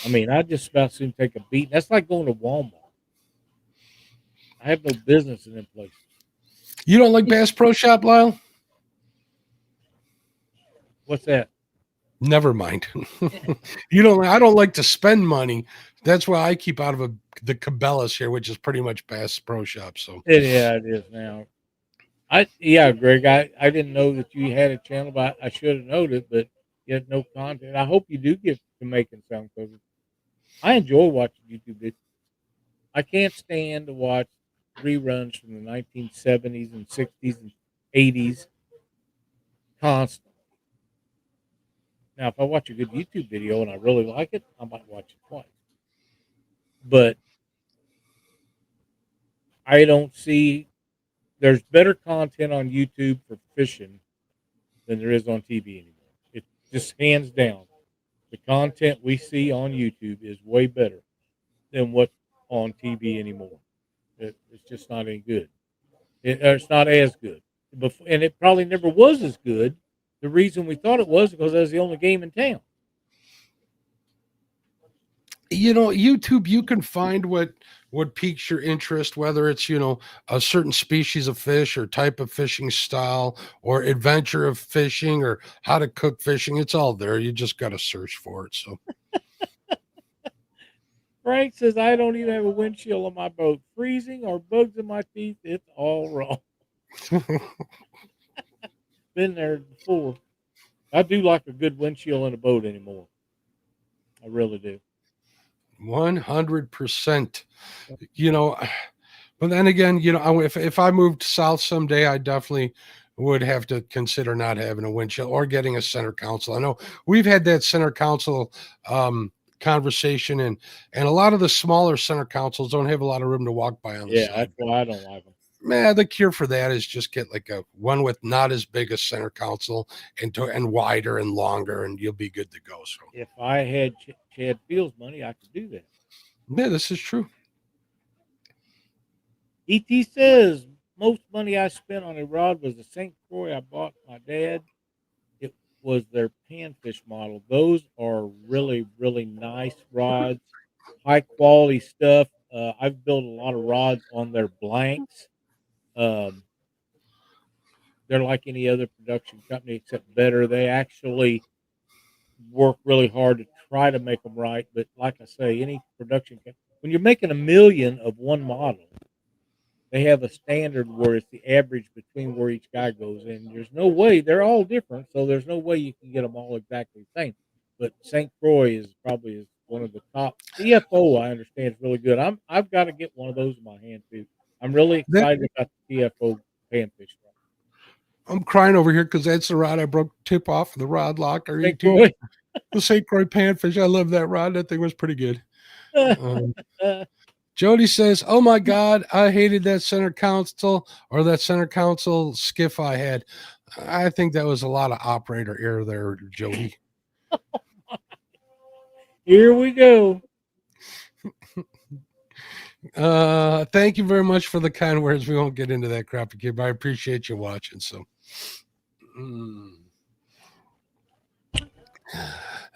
I mean, I just about soon take a beat. That's like going to Walmart. I have no business in them places. You don't like Bass Pro Shop, Lyle? What's that? Never mind. You don't. I don't like to spend money. That's why I keep out of the Cabela's here, which is pretty much Bass Pro Shop. So Yeah, it is now. Greg. I didn't know that you had a channel, but I should have known it. But you had no content. I hope you do get to making some because I enjoy watching YouTube videos. I can't stand to watch reruns from the 1970s and 60s and 80s constantly. Now, if I watch a good YouTube video and I really like it, I might watch it twice. But I don't see there's better content on YouTube for fishing than there is on TV anymore. It just hands down. The content we see on YouTube is way better than what's on TV anymore. It's just not any good. It's not as good. And it probably never was as good. The reason we thought it was because it was the only game in town. you know, YouTube, you can find what piques your interest, whether it's, you know, a certain species of fish or type of fishing style or adventure of fishing or how to cook fishing. It's all there. You just got to search for it. So Frank says, I don't even have a windshield on my boat. Freezing or bugs in my teeth, it's all wrong. Been there before. I do like a good windshield in a boat anymore. I really do. 100%. You know, but then again, you know, if I moved south someday, I definitely would have to consider not having a windshield or getting a center console. I know we've had that center console conversation, and a lot of the smaller center consoles don't have a lot of room to walk by on the side. That's why I don't like them. Man, the cure for that is just get like a one with not as big a center console and wider and longer, and you'll be good to go. So if I had Chad Fields money, I could do that. Yeah, this is true. ET says most money I spent on a rod was the St. Croix I bought my dad. It was their Panfish model. Those are really, really nice rods, high quality stuff. I've built a lot of rods on their blanks. They're like any other production company except better. They actually work really hard to try to make them right. But like I say, any production company, when you're making a million of one model, they have a standard where it's the average between where each guy goes in. There's no way they're all different, so there's no way you can get them all exactly the same. But St. Croix is probably one of the top. TFO, I understand, is really good. I've got to get one of those in my hand too. I'm really excited about the TFO Panfish. I'm crying over here because that's the rod I broke tip off of the rod locker. The St. Croix Panfish. I love that rod. That thing was pretty good. Jody says, "Oh my God, I hated that center console or that center console skiff I had." I think that was a lot of operator error there, Jody. Here we go. Thank you very much for the kind words. We won't get into that crappy kid, but I appreciate you watching. So,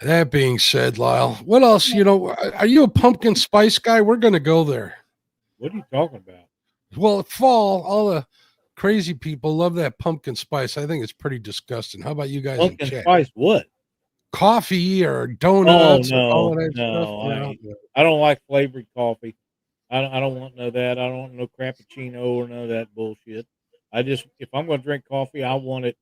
that being said, Lyle, what else? You know, are you a pumpkin spice guy? We're going to go there. What are you talking about? Well, fall, all the crazy people love that pumpkin spice. I think it's pretty disgusting. How about you guys? Pumpkin spice what? Coffee or donuts? Oh, no. I don't like flavored coffee. I don't want none of that. I don't want no Crappuccino or none of that bullshit. If I'm going to drink coffee, I want it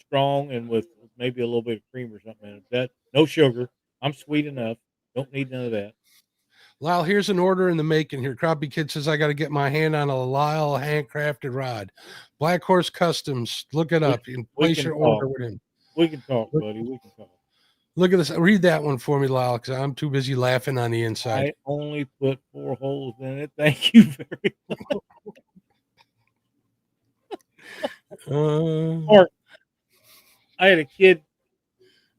strong and with maybe a little bit of cream or something in it. That no sugar. I'm sweet enough. Don't need none of that. Lyle, here's an order in the making here. Crappie Kid says I got to get my hand on a Lyle handcrafted rod. Blackhorse Customs. Look it up. You can place your order with him. We can talk, buddy. We can talk. Look at this. Read that one for me, Lyle, because I'm too busy laughing on the inside. I only put 4 holes in it. Thank you very much. Mark, I had a kid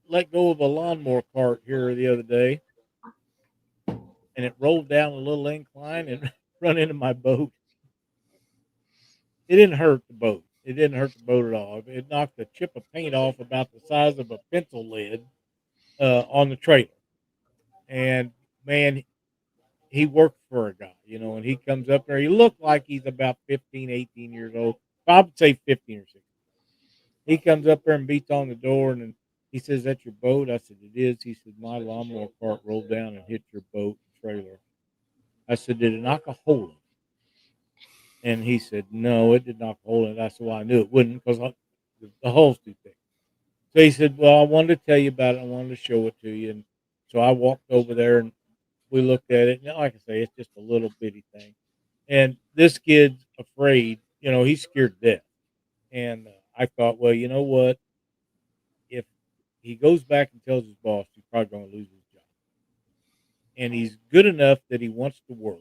let go of a lawnmower cart here the other day, and it rolled down a little incline and run into my boat. It didn't hurt the boat. It didn't hurt the boat at all. It knocked a chip of paint off about the size of a pencil lid on the trailer. And, man, he worked for a guy, and he comes up there. He looked like he's about 15, 18 years old. I would say 15 or 16. He comes up there and beats on the door, and he says, "That's your boat?" I said, "It is." He said, "My lawnmower cart rolled down and hit your boat and trailer." I said, "Did it knock a hole in it?" And he said, "No, it did knock a hole in it." I said, "Well, I knew it wouldn't because the hole's too thick." So he said, "Well, I wanted to tell you about it. I wanted to show it to you." And so I walked over there and we looked at it. And like I say, it's just a little bitty thing. And this kid's afraid, he's scared to death. And I thought, well, you know what? If he goes back and tells his boss, he's probably going to lose his job. And he's good enough that he wants to work.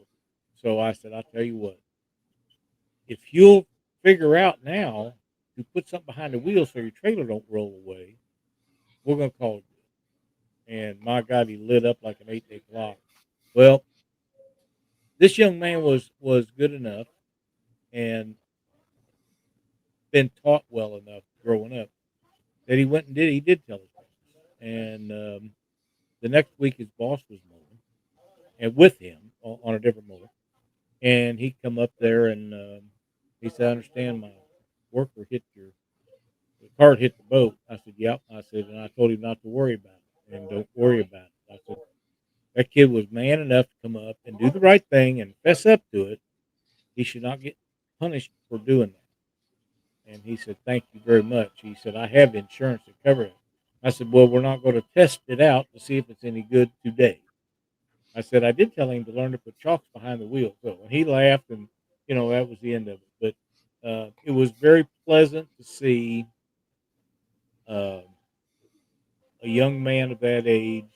So I said, I'll tell you what. If you'll figure out now to put something behind the wheel so your trailer don't roll away, we're going to call it good. And my God, he lit up like an 8-day clock. Well, this young man was good enough and been taught well enough growing up that he went and did tell his boss. And the next week his boss was mowing and with him on a different mower. And he come up there and he said, "I understand my worker the cart hit the boat." I said, "Yep." I said, and I told him not to worry about it and don't worry about it. I said, that kid was man enough to come up and do the right thing and fess up to it. He should not get punished for doing that. And he said, "Thank you very much." He said, "I have insurance to cover it." I said, "Well, we're not going to test it out to see if it's any good today." I said, "I did tell him to learn to put chocks behind the wheel." So, and he laughed, and that was the end of it. But it was very pleasant to see a young man of that age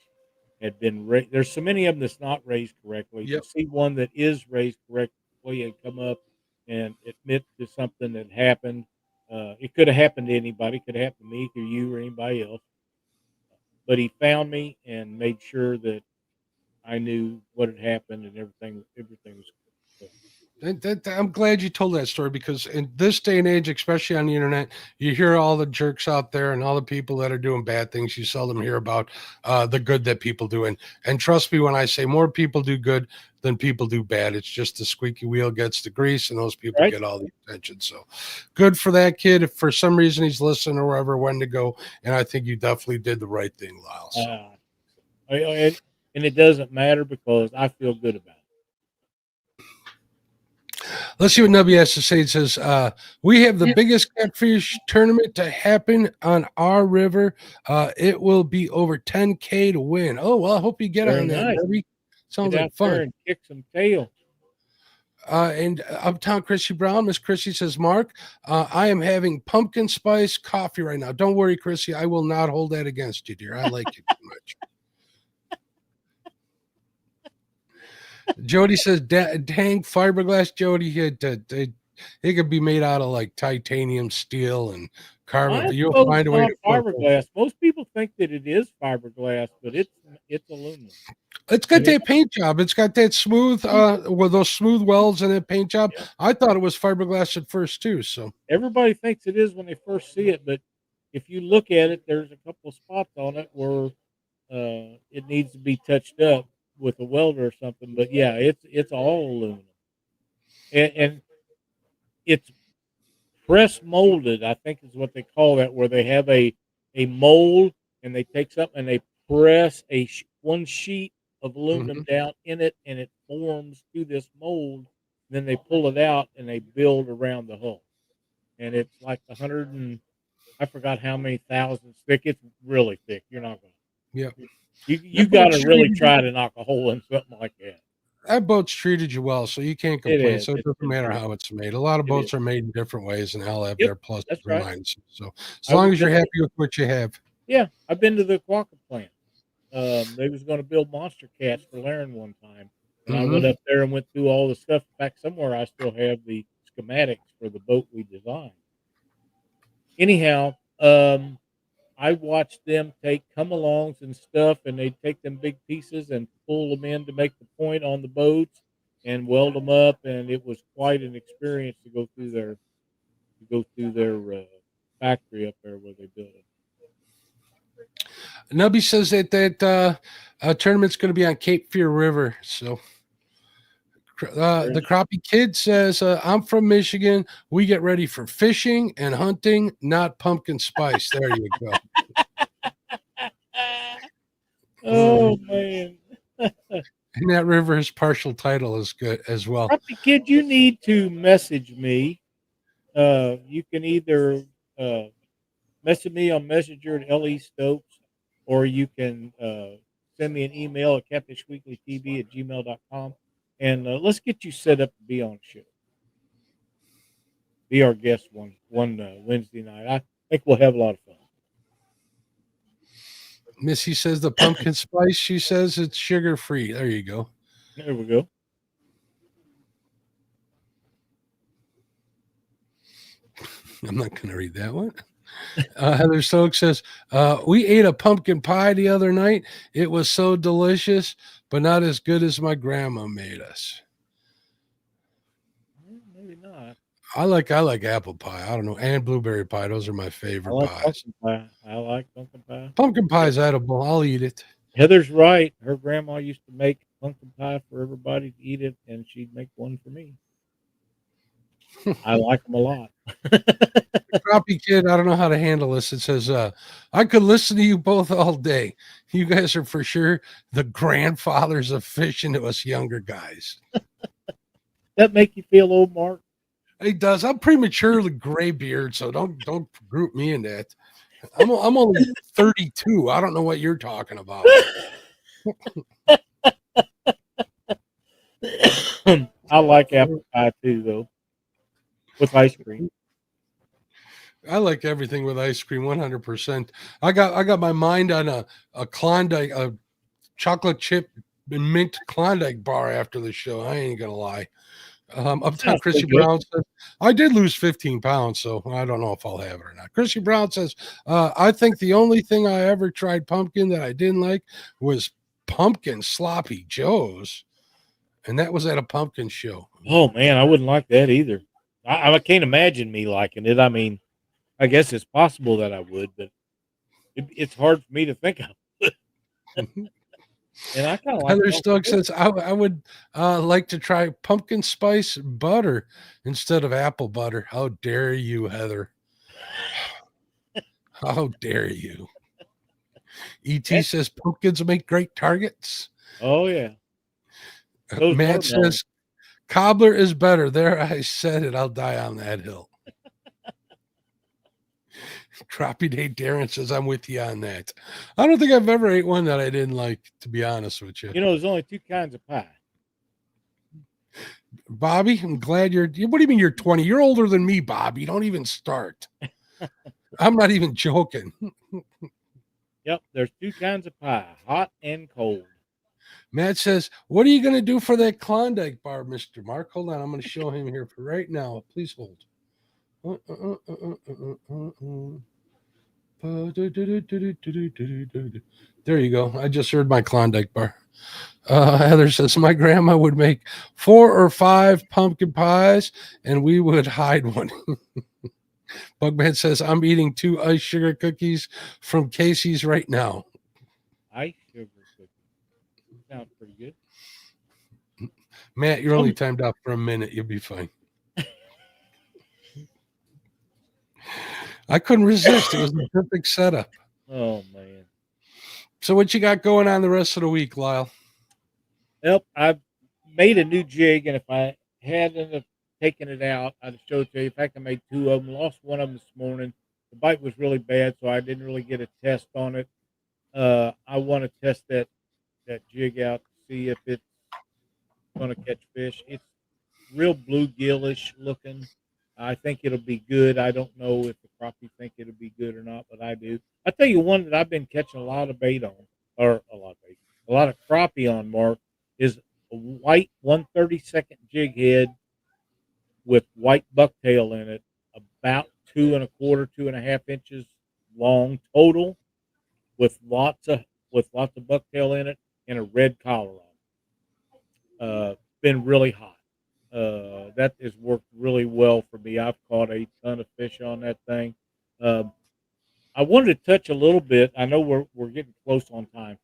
had been raised. There's so many of them that's not raised correctly. Yep. To see one that is raised correctly and come up and admit to something that happened. It could have happened to anybody. It could have happened to me, to you, or anybody else. But he found me and made sure that I knew what had happened and everything was good. I'm glad you told that story because in this day and age, especially on the internet, you hear all the jerks out there and all the people that are doing bad things. You seldom hear about the good that people do. And trust me when I say more people do good than people do bad. It's just the squeaky wheel gets the grease and those people get all the attention. So good for that kid. If for some reason he's listening or wherever, when to go. And I think you definitely did the right thing, Lyle. So. And it doesn't matter because I feel good about it. Let's see what Nubby has to say. It says, we have the biggest catfish tournament to happen on our river. It will be over 10K to win. Oh, well, I hope you get on that, Nubby. Sounds like fun. And kick some tail. And Uptown Chrissy Brown, Miss Chrissy says, Mark, I am having pumpkin spice coffee right now. Don't worry, Chrissy. I will not hold that against you, dear. I like you too much. Jody says, dang, fiberglass, Jody, it could be made out of like titanium, steel, and carbon. You'll find a way to fiberglass. Most people think that it is fiberglass, but it's aluminum. It's got that paint job. It's got that smooth, with those smooth welds and that paint job. Yeah. I thought it was fiberglass at first too. So everybody thinks it is when they first see it, but if you look at it, there's a couple of spots on it where it needs to be touched up with a welder or something. But yeah, it's all aluminum, and it's press molded, I think is what they call that, where they have a mold and they take something and they press one sheet of aluminum down in it, and it forms to this mold. Then they pull it out and they build around the hull, and it's like 100 and I forgot how many thousands thick. It's really thick. You're not going Yeah. to. You got to really try to knock a hole in something like that. That boat's treated you well, so you can't complain. So it doesn't matter how it's made. A lot of boats are made in different ways, and they'll have their pluses and minuses. So as long as you're happy with what you have. Yeah, I've been to the aquaculture plant. They was going to build monster cats for Laren one time, and I went up there and went through all the stuff. In fact, somewhere I still have the schematics for the boat we designed. Anyhow, I watched them take come-alongs and stuff, and they take them big pieces and pull them in to make the point on the boats and weld them up, and it was quite an experience to go through their factory up there where they built it. Nubby says that tournament's going to be on Cape Fear River. So the Crappie Kid says, I'm from Michigan. We get ready for fishing and hunting, not pumpkin spice. There you go. Oh, man. And that river's partial title is good as well. Crappie Kid, you need to message me. You can either message me on Messenger at LE Stokes, or you can send me an email at catfishweeklytv@gmail.com, and let's get you set up to be on the show. Be our guest one Wednesday night. I think we'll have a lot of fun. Missy says the pumpkin spice. She says it's sugar free. There you go. There we go. I'm not going to read that one. Heather Stokes says, we ate a pumpkin pie the other night. It was so delicious, but not as good as my grandma made us. Maybe not. I like apple pie. I don't know. And blueberry pie. Those are my favorite pies. I like pumpkin pie. Pumpkin pie is edible. I'll eat it. Heather's right. Her grandma used to make pumpkin pie for everybody to eat it, and she'd make one for me. I like them a lot. Crappie Kid, I don't know how to handle this. It says, I could listen to you both all day. You guys are for sure the grandfathers of fishing to us younger guys. That make you feel old, Mark? It does. I'm prematurely gray beard, so don't group me in that. I'm only 32. I don't know what you're talking about. I like apple pie too, though, with ice cream. I like everything with ice cream, 100%. I got my mind on a Klondike, a chocolate chip and mint Klondike bar after the show. I ain't gonna lie. Uptown Chrissy Brown says, I did lose 15 pounds, so I don't know if I'll have it or not. Chrissy Brown says, I think the only thing I ever tried pumpkin that I didn't like was pumpkin sloppy joes, and that was at a pumpkin show. Oh man, I wouldn't like that either. I can't imagine me liking it. I mean, I guess it's possible that I would, but it's hard for me to think of. And I kind of like Heather Stokes says, I would like to try pumpkin spice butter instead of apple butter. How dare you, Heather? How dare you? ET says pumpkins make great targets. Oh, yeah. Matt says, cobbler is better. There, I said it. I'll die on that hill. Crappie Day Darren says, I'm with you on that. I don't think I've ever ate one that I didn't like, to be honest with you. You know, there's only two kinds of pie. Bobby, I'm glad what do you mean you're 20? You're older than me, Bobby. Don't even start. I'm not even joking. Yep, there's two kinds of pie, hot and cold. Matt says, what are you going to do for that Klondike bar, Mr. Mark? Hold on. I'm going to show him here for right now. Please hold. There you go. I just heard my Klondike bar. Heather says, my grandma would make 4 or 5 pumpkin pies and we would hide one. Bugman says, I'm eating 2 ice sugar cookies from Casey's right now. Ice sugar cookies. Sounds pretty good. Matt, you're only timed out for a minute. You'll be fine. I couldn't resist. It was the perfect setup. Oh, man. So what you got going on the rest of the week, Lyle? Well, I've made a new jig, and if I hadn't taken it out, I'd have showed it to you. In fact, I made 2 of them, lost one of them this morning. The bite was really bad, so I didn't really get a test on it. I want to test that jig out to see if it's going to catch fish. It's real bluegill-ish looking. I think it'll be good. I don't know if the crappie think it'll be good or not, but I do. I tell you one that I've been catching a lot of bait on, or a lot of crappie on, Mark, is a white 1/32 jig head with white bucktail in it, about 2¼ 2.5 inches long total, with lots of bucktail in it and a red collar on it. Been really hot. That has worked really well for me. I've caught a ton of fish on that thing. I wanted to touch a little bit. I know we're getting close on time.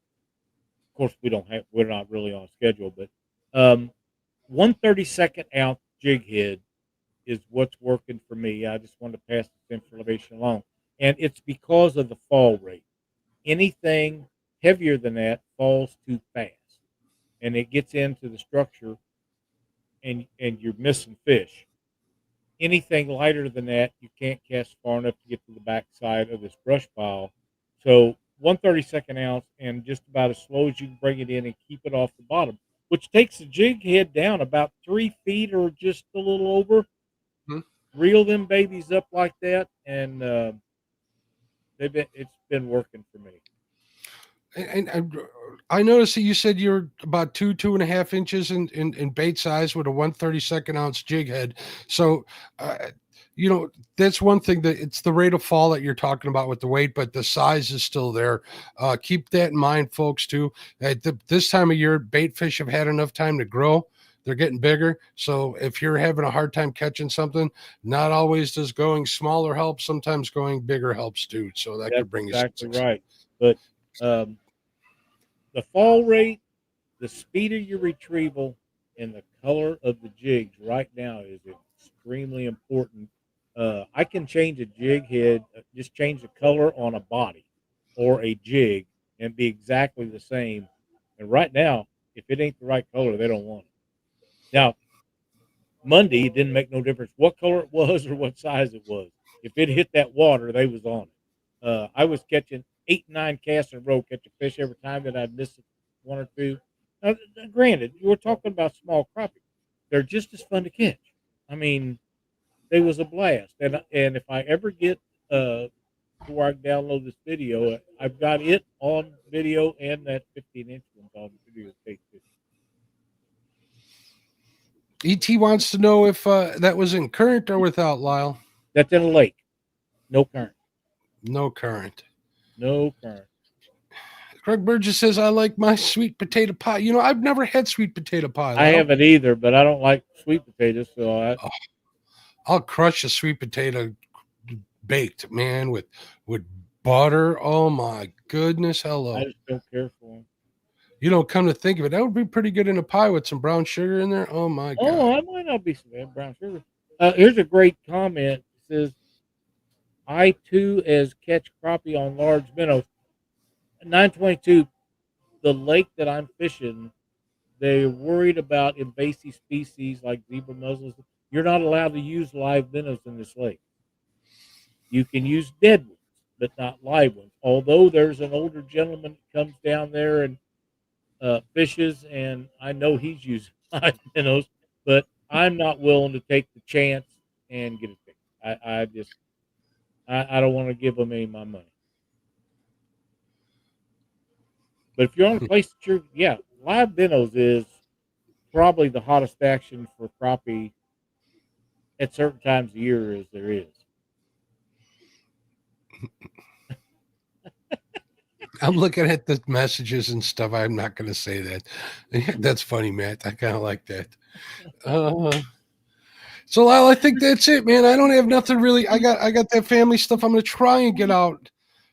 Of course, we're not really on schedule, but 1/32 ounce jig head is what's working for me. I just wanted to pass this information along, and it's because of the fall rate. Anything heavier than that falls too fast, and it gets into the structure, and you're missing fish. Anything lighter than that, you can't cast far enough to get to the backside of this brush pile. So 1/32 ounce, and just about as slow as you can bring it in and keep it off the bottom, which takes the jig head down about 3 feet or just a little over. Reel them babies up like that, and it's been working for me. And I noticed that you said you're about 2.5 inches in bait size with a 1/32 ounce jig head. So, that's one thing, that it's the rate of fall that you're talking about with the weight, but the size is still there. Keep that in mind, folks, too. This time of year, bait fish have had enough time to grow. They're getting bigger. So if you're having a hard time catching something, not always does going smaller help. Sometimes going bigger helps too. So that could bring you some success. Right. But the fall rate, the speed of your retrieval, and the color of the jigs right now is extremely important. I can change a jig head, just change the color on a body or a jig, and be exactly the same. And right now, if it ain't the right color, they don't want it. Now, Monday, it didn't make no difference what color it was or what size it was. If it hit that water, they was on it. I was catching 8, 9 casts in a row, catching fish every time that I'd miss one or two. Now, granted, you were talking about small crappie. They're just as fun to catch. I mean, they was a blast. And if I ever get where I can download this video, I've got it on video and that 15-inch one's on video. ET wants to know if that was in current or without, Lyle. That's in a lake. No current. No current. No current. Craig Burgess says, I like my sweet potato pie. I've never had sweet potato pie. I haven't either, but I don't like sweet potatoes, so I'll crush a sweet potato baked, man, with butter. Oh my goodness, hello. I just don't care for them. Come to think of it, that would be pretty good in a pie with some brown sugar in there. Oh my god. Oh, I might not be some brown sugar. Here's a great comment. It says, I too as catch crappie on large minnows. 922, the lake that I'm fishing, they're worried about invasive species like zebra mussels. You're not allowed to use live minnows in this lake. You can use dead ones, but not live ones. Although there's an older gentleman that comes down there and fishes, and I know he's using live minnows, but I'm not willing to take the chance and get it fixed. I don't want to give them any of my money. But if you're on a place that live minnows is probably the hottest action for crappie at certain times of year as there is. I'm looking at the messages and stuff. I'm not going to say that. That's funny, Matt. I kind of like that. So, Lyle, I think that's it, man. I don't have nothing really. I got that family stuff. I'm going to try and get out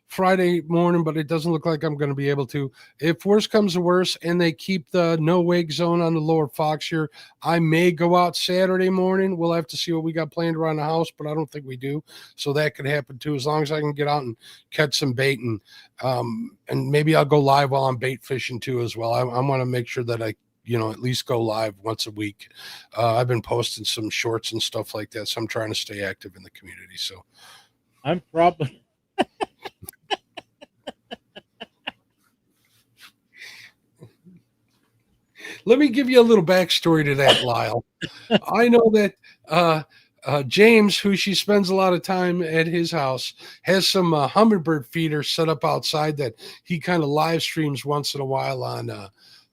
Friday morning, but it doesn't look like I'm going to be able to. If worse comes to worse and they keep the no wake zone on the lower Fox here, I may go out Saturday morning. We'll have to see what we got planned around the house, but I don't think we do. So that could happen too, as long as I can get out and catch some bait, and maybe I'll go live while I'm bait fishing too as well. I want to make sure that I at least go live once a week. I've been posting some shorts and stuff like that, so I'm trying to stay active in the community. So I'm probably. Let me give you a little backstory to that, Lyle. I know that James, who she spends a lot of time at his house, has some Humminbird feeders set up outside that he kind of live streams once in a while on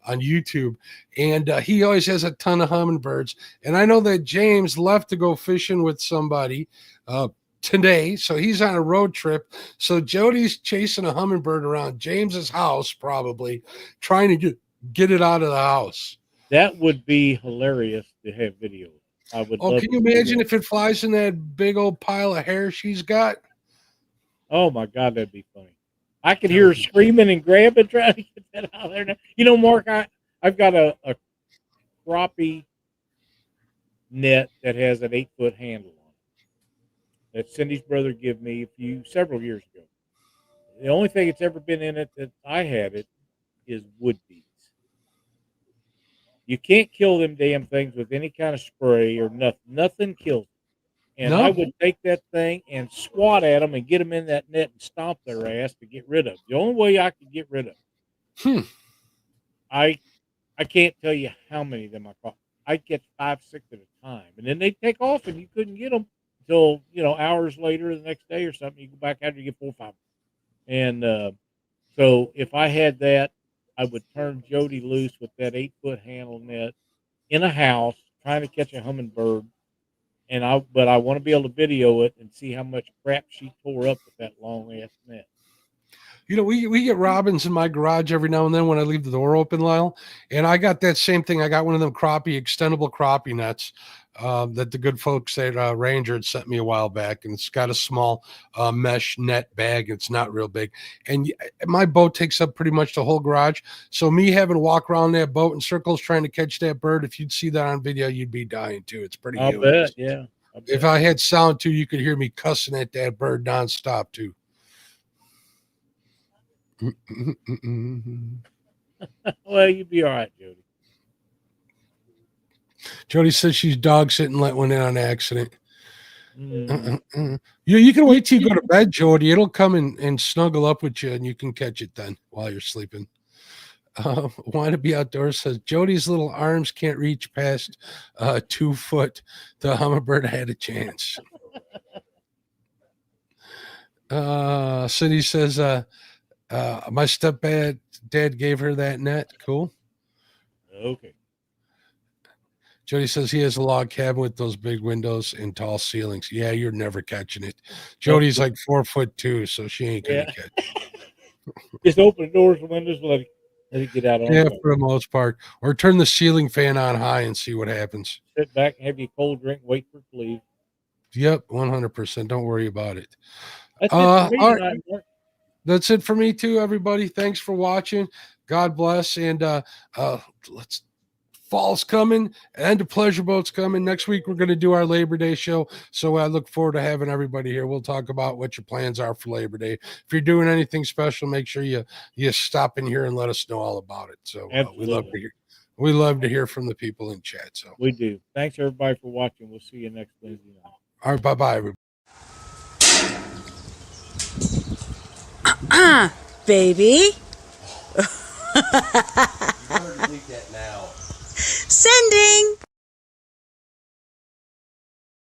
YouTube. And he always has a ton of Humminbirds. And I know that James left to go fishing with somebody today. So he's on a road trip. So Jody's chasing a Humminbird around James's house, probably trying to get it out of the house. That would be hilarious to have video. I would. Oh, can you imagine if it flies in that big old pile of hair she's got? Oh my God, that'd be funny. I could hear her screaming and grabbing, trying to get that out of there. You know, Mark, I've got a crappie net that has an 8-foot handle on it that Cindy's brother gave me several years ago. The only thing that's ever been in it that I had it is wood beads. You can't kill them damn things with any kind of spray or nothing. Nothing kills them. And I would take that thing and swat at them and get them in that net and stomp their ass to get rid of them. The only way I could get rid of them. I can't tell you how many of them I caught. I'd catch 5, 6 at a time. And then they'd take off and you couldn't get them until, hours later the next day or something. You go back after you get 4 or 5. And so if I had that, I would turn Jody loose with that 8-foot handle net in a house trying to catch a Humminbird. But I want to be able to video it and see how much crap she tore up with that long ass net. We get robins in my garage every now and then when I leave the door open, Lyle. And I got that same thing. I got one of them extendable crappie nets that the good folks at Ranger had sent me a while back. And it's got a small mesh net bag. It's not real big. And my boat takes up pretty much the whole garage. So me having to walk around that boat in circles trying to catch that bird, if you'd see that on video, you'd be dying too. It's pretty huge. Bet, yeah. If I had sound too, you could hear me cussing at that bird nonstop too. Well, you'd be all right, Jody. Jody says she's dog sitting, let one in on accident. You can wait till you go to bed, Jody. It'll come and snuggle up with you, and you can catch it then while you're sleeping. Want to be outdoors says Jody's little arms can't reach past 2 foot. The Humminbird had a chance. Cindy says, my stepdad gave her that net. Cool. Okay. Jody says he has a log cabin with those big windows and tall ceilings. Yeah, you're never catching it. Jody's like 4'2", so she ain't gonna catch. Just open the doors and windows, let it get out. Yeah, for the most part. Or turn the ceiling fan on high and see what happens. Sit back and have your cold drink, wait for it to leave. Yep, 100%. Don't worry about it. That's it for me all tonight, right. That's it for me too, everybody. Thanks for watching. God bless. And fall's coming and the pleasure boat's coming. Next week, we're going to do our Labor Day show. So I look forward to having everybody here. We'll talk about what your plans are for Labor Day. If you're doing anything special, make sure you stop in here and let us know all about it. So we love to hear from the people in chat. So we do. Thanks everybody for watching. We'll see you next Wednesday night. All right. Bye-bye, everybody. Baby. You better delete that now. Sending.